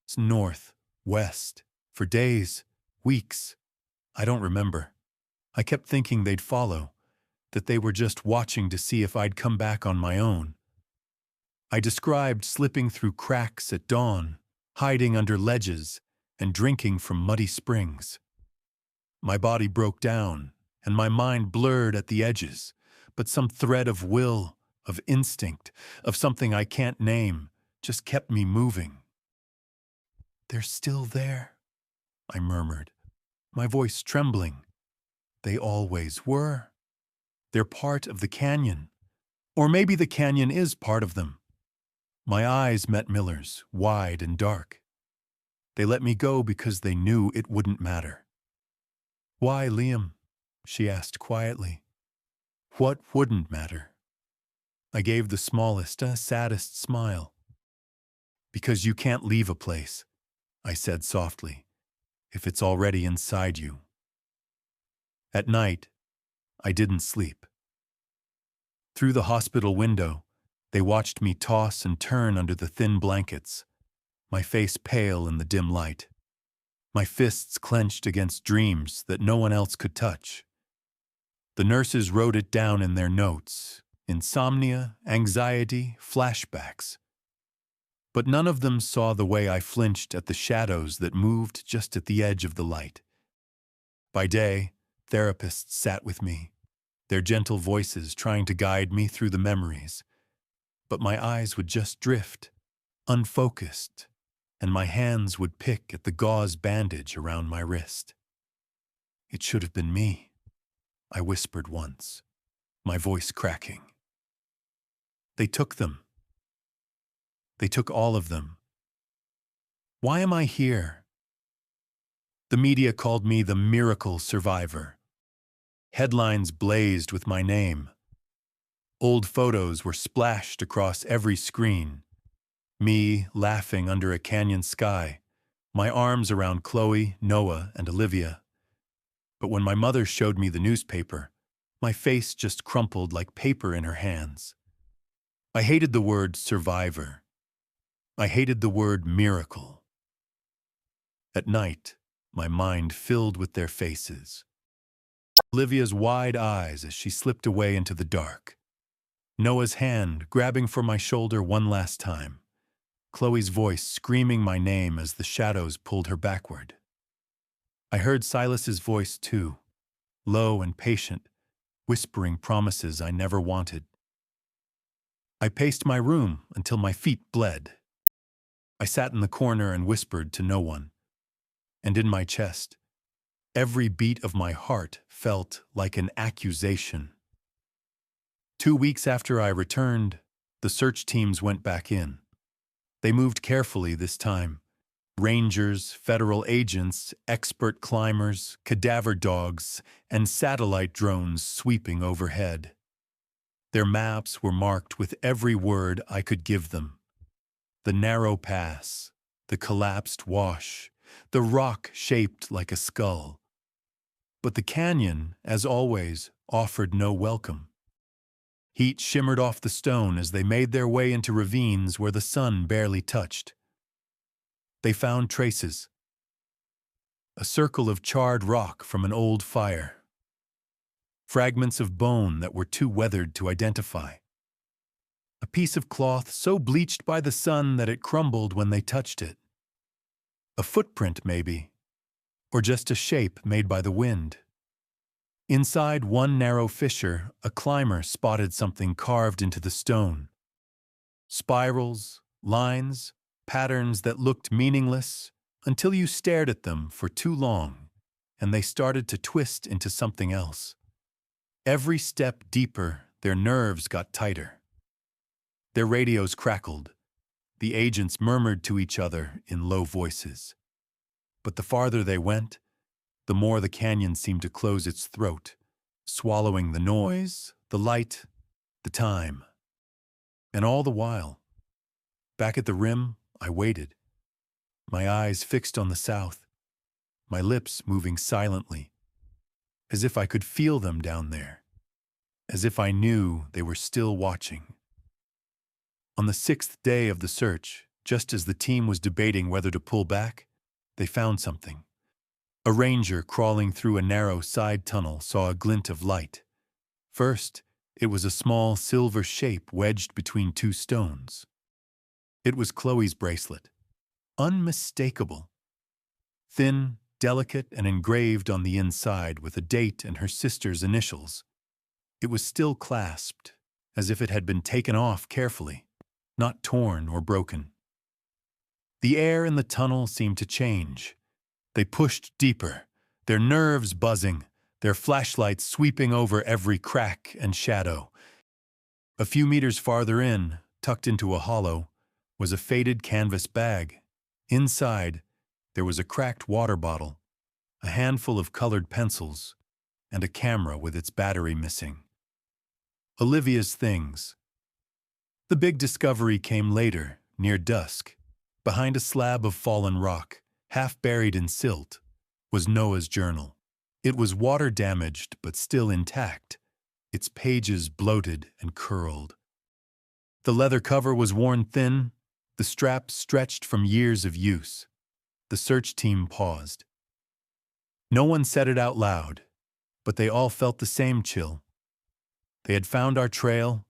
"It's north, west, for days, weeks. I don't remember. I kept thinking they'd follow, that they were just watching to see if I'd come back on my own. I described slipping through cracks at dawn, hiding under ledges, and drinking from muddy springs. My body broke down, and my mind blurred at the edges, but some thread of will, of instinct, of something I can't name, just kept me moving. "They're still there," I murmured, my voice trembling. "They always were. They're part of the canyon. Or maybe the canyon is part of them." My eyes met Miller's, wide and dark. They let me go because they knew it wouldn't matter. "Why, Liam?" she asked quietly. "What wouldn't matter?" I gave the smallest, saddest smile. "Because you can't leave a place," I said softly, "if it's already inside you." At night, I didn't sleep. Through the hospital window, they watched me toss and turn under the thin blankets, my face pale in the dim light, my fists clenched against dreams that no one else could touch. The nurses wrote it down in their notes: insomnia, anxiety, flashbacks. But none of them saw the way I flinched at the shadows that moved just at the edge of the light. By day, therapists sat with me, their gentle voices trying to guide me through the memories. But my eyes would just drift, unfocused, and my hands would pick at the gauze bandage around my wrist. "It should have been me," I whispered once, my voice cracking. They took them. They took all of them. Why am I here? The media called me the miracle survivor. Headlines blazed with my name. Old photos were splashed across every screen. Me laughing under a canyon sky, my arms around Chloe, Noah, and Olivia. But when my mother showed me the newspaper, my face just crumpled like paper in her hands. I hated the word survivor. I hated the word miracle. At night, my mind filled with their faces. Olivia's wide eyes as she slipped away into the dark. Noah's hand grabbing for my shoulder one last time. Chloe's voice screaming my name as the shadows pulled her backward. I heard Silas's voice too, low and patient, whispering promises I never wanted. I paced my room until my feet bled. I sat in the corner and whispered to no one. And in my chest, every beat of my heart felt like an accusation. 2 weeks after I returned, the search teams went back in. They moved carefully this time. Rangers, federal agents, expert climbers, cadaver dogs, and satellite drones sweeping overhead. Their maps were marked with every word I could give them. The narrow pass, the collapsed wash, the rock shaped like a skull. But the canyon, as always, offered no welcome. Heat shimmered off the stone as they made their way into ravines where the sun barely touched. They found traces. A circle of charred rock from an old fire. Fragments of bone that were too weathered to identify. A piece of cloth so bleached by the sun that it crumbled when they touched it. A footprint, maybe, or just a shape made by the wind. Inside one narrow fissure, a climber spotted something carved into the stone. Spirals, lines, patterns that looked meaningless until you stared at them for too long, and they started to twist into something else. Every step deeper, their nerves got tighter. Their radios crackled. The agents murmured to each other in low voices. But the farther they went, the more the canyon seemed to close its throat, swallowing the noise, the light, the time. And all the while, back at the rim, I waited, my eyes fixed on the south, my lips moving silently, as if I could feel them down there, as if I knew they were still watching. On the 6th day of the search, just as the team was debating whether to pull back, they found something. A ranger crawling through a narrow side tunnel saw a glint of light. First, it was a small silver shape wedged between two stones. It was Chloe's bracelet. Unmistakable. Thin, delicate, and engraved on the inside with a date and her sister's initials. It was still clasped, as if it had been taken off carefully, not torn or broken. The air in the tunnel seemed to change. They pushed deeper, their nerves buzzing, their flashlights sweeping over every crack and shadow. A few meters farther in, tucked into a hollow, was a faded canvas bag. Inside, there was a cracked water bottle, a handful of colored pencils, and a camera with its battery missing. Olivia's things. The big discovery came later, near dusk. Behind a slab of fallen rock, half buried in silt, was Noah's journal. It was water-damaged but still intact, its pages bloated and curled. The leather cover was worn thin, the strap stretched from years of use. The search team paused. No one said it out loud, but they all felt the same chill. They had found our trail,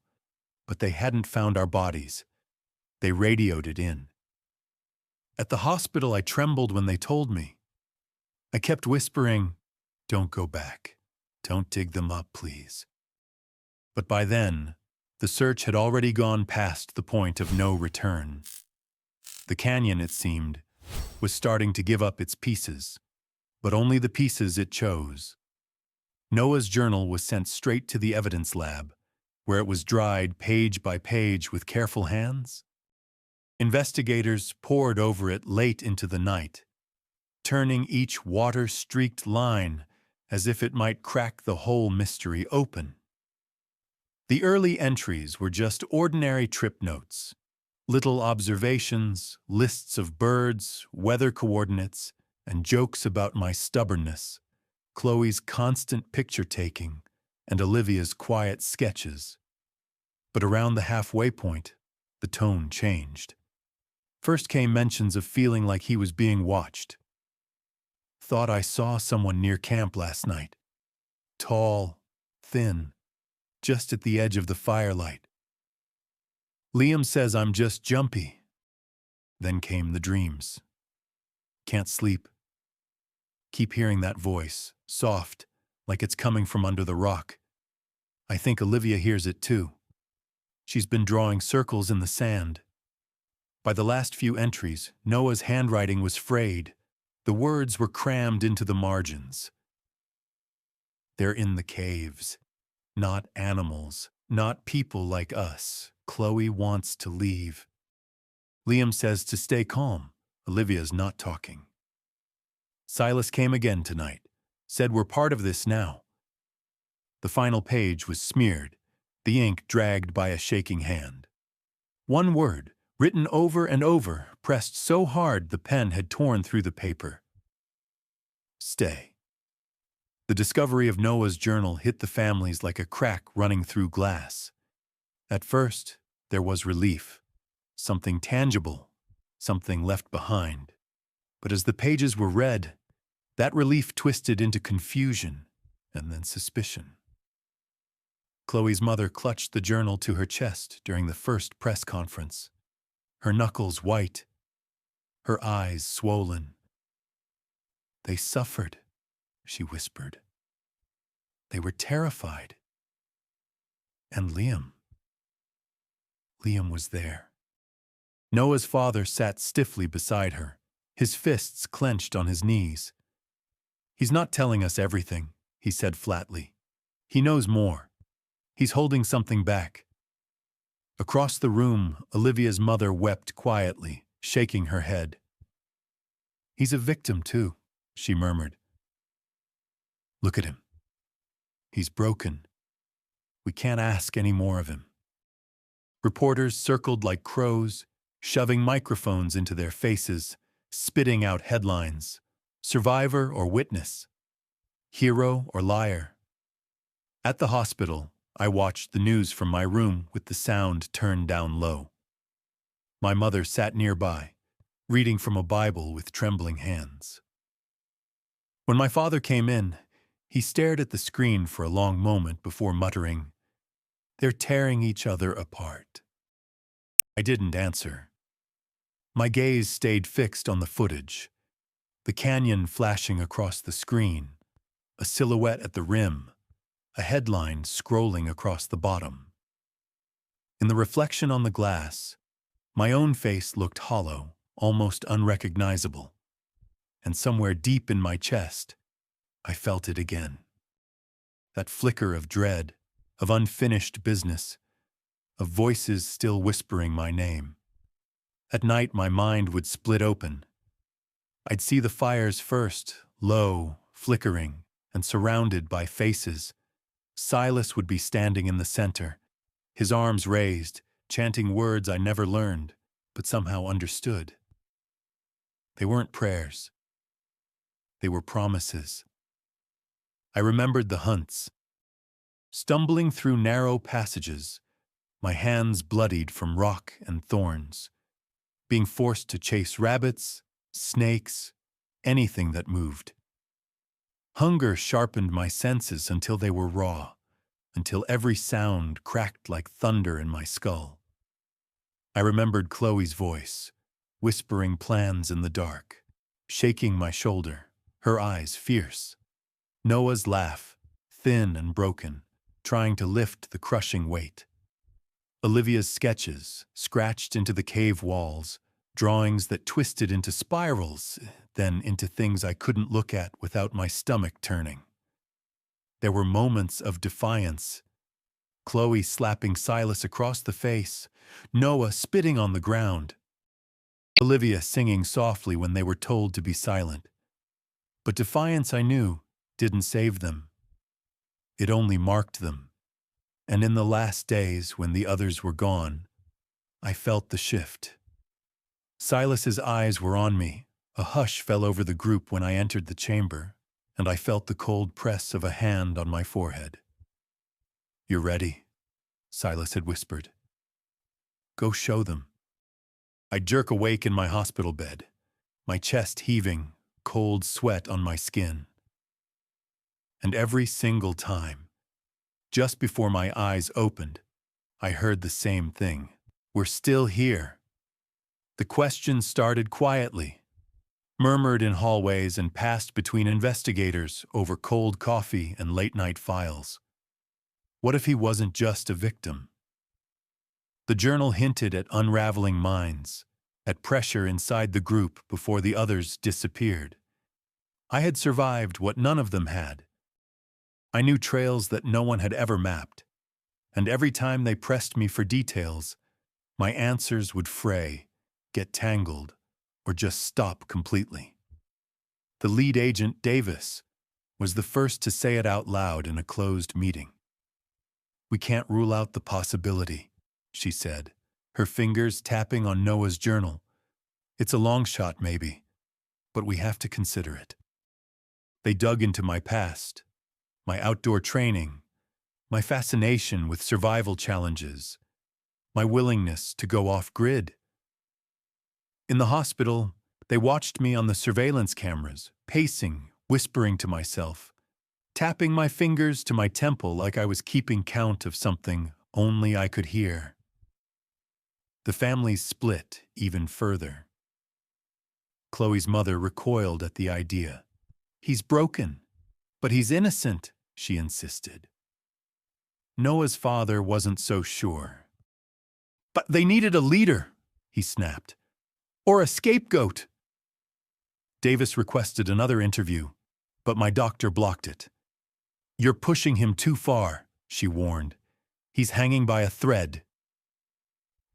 but they hadn't found our bodies. They radioed it in. At the hospital, I trembled when they told me. I kept whispering, "Don't go back. Don't dig them up, please." But by then, the search had already gone past the point of no return. The canyon, it seemed, was starting to give up its pieces, but only the pieces it chose. Noah's journal was sent straight to the evidence lab, where it was dried page by page with careful hands. Investigators pored over it late into the night, turning each water-streaked line as if it might crack the whole mystery open. The early entries were just ordinary trip notes, little observations, lists of birds, weather coordinates, and jokes about my stubbornness, Chloe's constant picture-taking, and Olivia's quiet sketches. But around the halfway point, the tone changed. First came mentions of feeling like he was being watched. Thought I saw someone near camp last night. Tall, thin, just at the edge of the firelight. Liam says I'm just jumpy. Then came the dreams. Can't sleep. Keep hearing that voice, soft, like it's coming from under the rock. I think Olivia hears it too. She's been drawing circles in the sand. By the last few entries, Noah's handwriting was frayed. The words were crammed into the margins. They're in the caves. Not animals, not people like us. Chloe wants to leave. Liam says to stay calm. Olivia's not talking. Silas came again tonight. Said we're part of this now. The final page was smeared, the ink dragged by a shaking hand. One word, written over and over, pressed so hard the pen had torn through the paper. Stay. The discovery of Noah's journal hit the families like a crack running through glass. At first, there was relief. Something tangible, something left behind. But as the pages were read, that relief twisted into confusion and then suspicion. Chloe's mother clutched the journal to her chest during the first press conference, her knuckles white, her eyes swollen. They suffered, she whispered. They were terrified. And Liam was there. Noah's father sat stiffly beside her, his fists clenched on his knees. He's not telling us everything, he said flatly. He knows more. He's holding something back. Across the room, Olivia's mother wept quietly, shaking her head. He's a victim, too, she murmured. Look at him. He's broken. We can't ask any more of him. Reporters circled like crows, shoving microphones into their faces, spitting out headlines. Survivor or witness. Hero or liar. At the hospital, I watched the news from my room with the sound turned down low. My mother sat nearby, reading from a Bible with trembling hands. When my father came in, he stared at the screen for a long moment before muttering, "They're tearing each other apart." I didn't answer. My gaze stayed fixed on the footage, the canyon flashing across the screen, a silhouette at the rim, a headline scrolling across the bottom. In the reflection on the glass, my own face looked hollow, almost unrecognizable. And somewhere deep in my chest, I felt it again. That flicker of dread, of unfinished business, of voices still whispering my name. At night, my mind would split open. I'd see the fires first, low, flickering, and surrounded by faces. Silas would be standing in the center, his arms raised, chanting words I never learned, but somehow understood. They weren't prayers. They were promises. I remembered the hunts. Stumbling through narrow passages, my hands bloodied from rock and thorns, being forced to chase rabbits, snakes, anything that moved. Hunger sharpened my senses until they were raw, until every sound cracked like thunder in my skull. I remembered Chloe's voice, whispering plans in the dark, shaking my shoulder, her eyes fierce. Noah's laugh, thin and broken, trying to lift the crushing weight. Olivia's sketches, scratched into the cave walls, drawings that twisted into spirals, then into things I couldn't look at without my stomach turning. There were moments of defiance. Chloe slapping Silas across the face, Noah spitting on the ground, Olivia singing softly when they were told to be silent. But defiance, I knew, didn't save them. It only marked them. And in the last days, when the others were gone, I felt the shift. Silas's eyes were on me. A hush fell over the group when I entered the chamber, and I felt the cold press of a hand on my forehead. "You're ready," Silas had whispered. "Go show them." I jerk awake in my hospital bed, my chest heaving, cold sweat on my skin. And every single time, just before my eyes opened, I heard the same thing. "We're still here." The questions started quietly, murmured in hallways and passed between investigators over cold coffee and late-night files. What if he wasn't just a victim? The journal hinted at unraveling minds, at pressure inside the group before the others disappeared. I had survived what none of them had. I knew trails that no one had ever mapped, and every time they pressed me for details, my answers would fray, get tangled, or just stop completely. The lead agent, Davis, was the first to say it out loud in a closed meeting. "We can't rule out the possibility," she said, her fingers tapping on Noah's journal. "It's a long shot, maybe, but we have to consider it." They dug into my past, my outdoor training, my fascination with survival challenges, my willingness to go off-grid. In the hospital, they watched me on the surveillance cameras, pacing, whispering to myself, tapping my fingers to my temple like I was keeping count of something only I could hear. The family split even further. Chloe's mother recoiled at the idea. "He's broken, but he's innocent," she insisted. Noah's father wasn't so sure. "But they needed a leader," he snapped. "Or a scapegoat." Davis requested another interview, but my doctor blocked it. "You're pushing him too far," she warned. "He's hanging by a thread."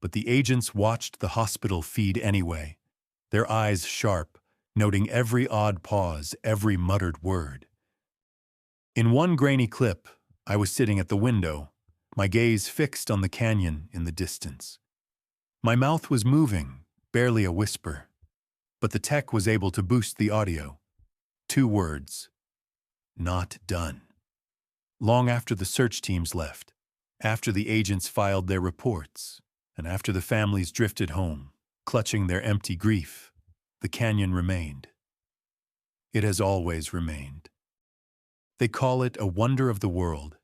But the agents watched the hospital feed anyway, their eyes sharp, noting every odd pause, every muttered word. In one grainy clip, I was sitting at the window, my gaze fixed on the canyon in the distance. My mouth was moving, barely a whisper, but the tech was able to boost the audio. 2 words: "Not done." Long after the search teams left, after the agents filed their reports, and after the families drifted home, clutching their empty grief, the canyon remained. It has always remained. They call it a wonder of the world,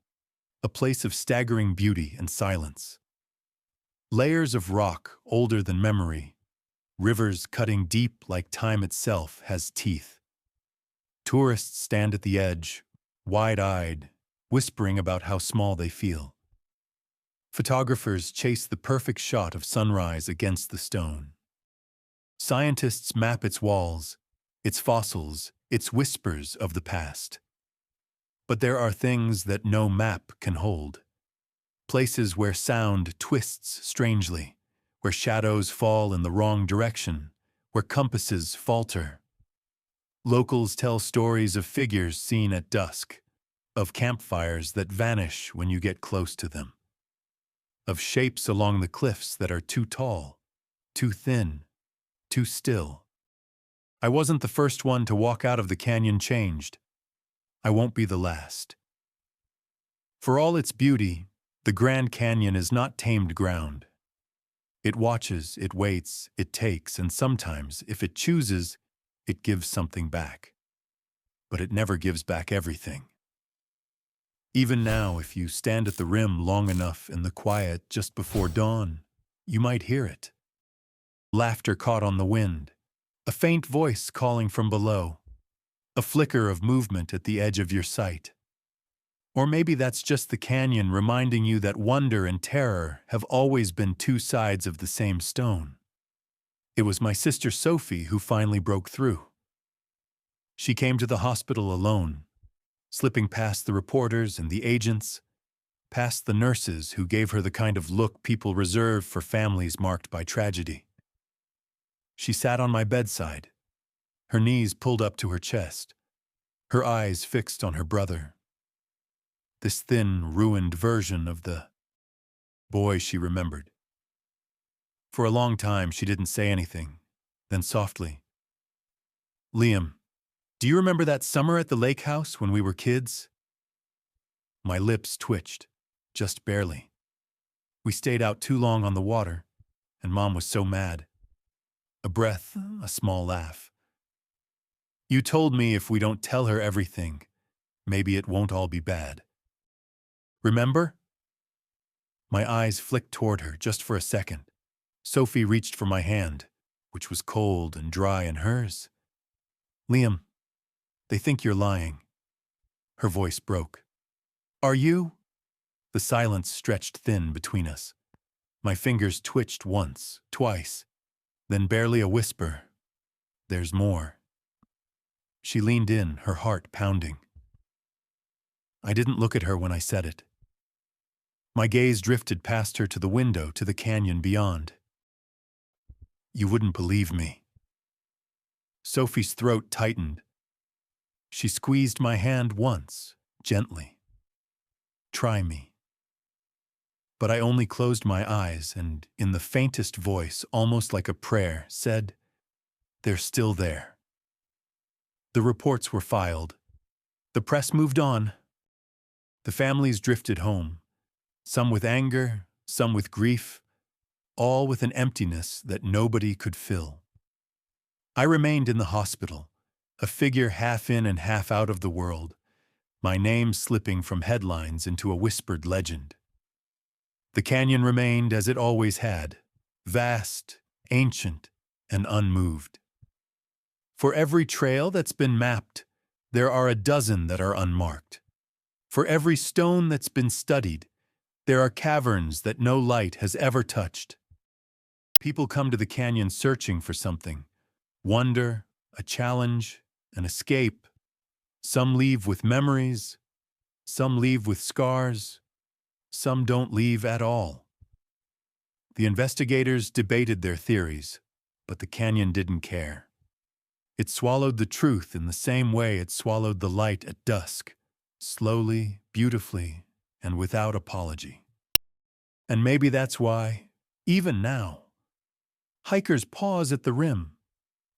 a place of staggering beauty and silence. Layers of rock older than memory, rivers cutting deep like time itself has teeth. Tourists stand at the edge, wide-eyed, whispering about how small they feel. Photographers chase the perfect shot of sunrise against the stone. Scientists map its walls, its fossils, its whispers of the past. But there are things that no map can hold. Places where sound twists strangely, where shadows fall in the wrong direction, where compasses falter. Locals tell stories of figures seen at dusk, of campfires that vanish when you get close to them, of shapes along the cliffs that are too tall, too thin, too still. I wasn't the first one to walk out of the canyon changed. I won't be the last. For all its beauty, the Grand Canyon is not tamed ground. It watches, it waits, it takes, and sometimes, if it chooses, it gives something back. But it never gives back everything. Even now, if you stand at the rim long enough in the quiet just before dawn, you might hear it. Laughter caught on the wind, a faint voice calling from below, a flicker of movement at the edge of your sight. Or maybe that's just the canyon reminding you that wonder and terror have always been 2 sides of the same stone. It was my sister Sophie who finally broke through. She came to the hospital alone, slipping past the reporters and the agents, past the nurses who gave her the kind of look people reserve for families marked by tragedy. She sat on my bedside, her knees pulled up to her chest, her eyes fixed on her brother. This thin, ruined version of the boy she remembered. For a long time, she didn't say anything. Then softly, "Liam, do you remember that summer at the lake house when we were kids?" My lips twitched, just barely. We stayed out too long on the water, and Mom was so mad. A breath, a small laugh. "You told me if we don't tell her everything, maybe it won't all be bad. Remember?" My eyes flicked toward her just for a second. Sophie reached for my hand, which was cold and dry in hers. "Liam, they think you're lying." Her voice broke. "Are you?" The silence stretched thin between us. My fingers twitched once, twice, then barely a whisper. "There's more." She leaned in, her heart pounding. I didn't look at her when I said it. My gaze drifted past her to the window, to the canyon beyond. "You wouldn't believe me." Sophie's throat tightened. She squeezed my hand once, gently. "Try me." But I only closed my eyes and, in the faintest voice, almost like a prayer, said, "They're still there." The reports were filed. The press moved on. The families drifted home, some with anger, some with grief, all with an emptiness that nobody could fill. I remained in the hospital, a figure half in and half out of the world, my name slipping from headlines into a whispered legend. The canyon remained as it always had, vast, ancient, and unmoved. For every trail that's been mapped, there are a dozen that are unmarked. For every stone that's been studied, there are caverns that no light has ever touched. People come to the canyon searching for something: wonder, a challenge, an escape. Some leave with memories, some leave with scars, some don't leave at all. The investigators debated their theories, but the canyon didn't care. It swallowed the truth in the same way it swallowed the light at dusk, slowly, beautifully, and without apology. And maybe that's why, even now, hikers pause at the rim,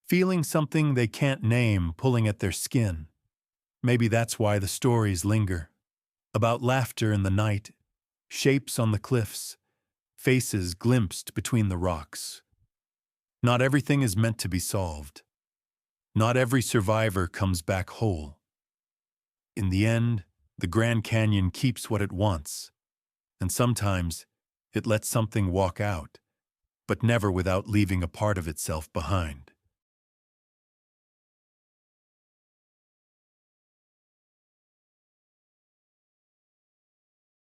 feeling something they can't name pulling at their skin. Maybe that's why the stories linger, about laughter in the night, shapes on the cliffs, faces glimpsed between the rocks. Not everything is meant to be solved. Not every survivor comes back whole. In the end, the Grand Canyon keeps what it wants, and sometimes it lets something walk out, but never without leaving a part of itself behind.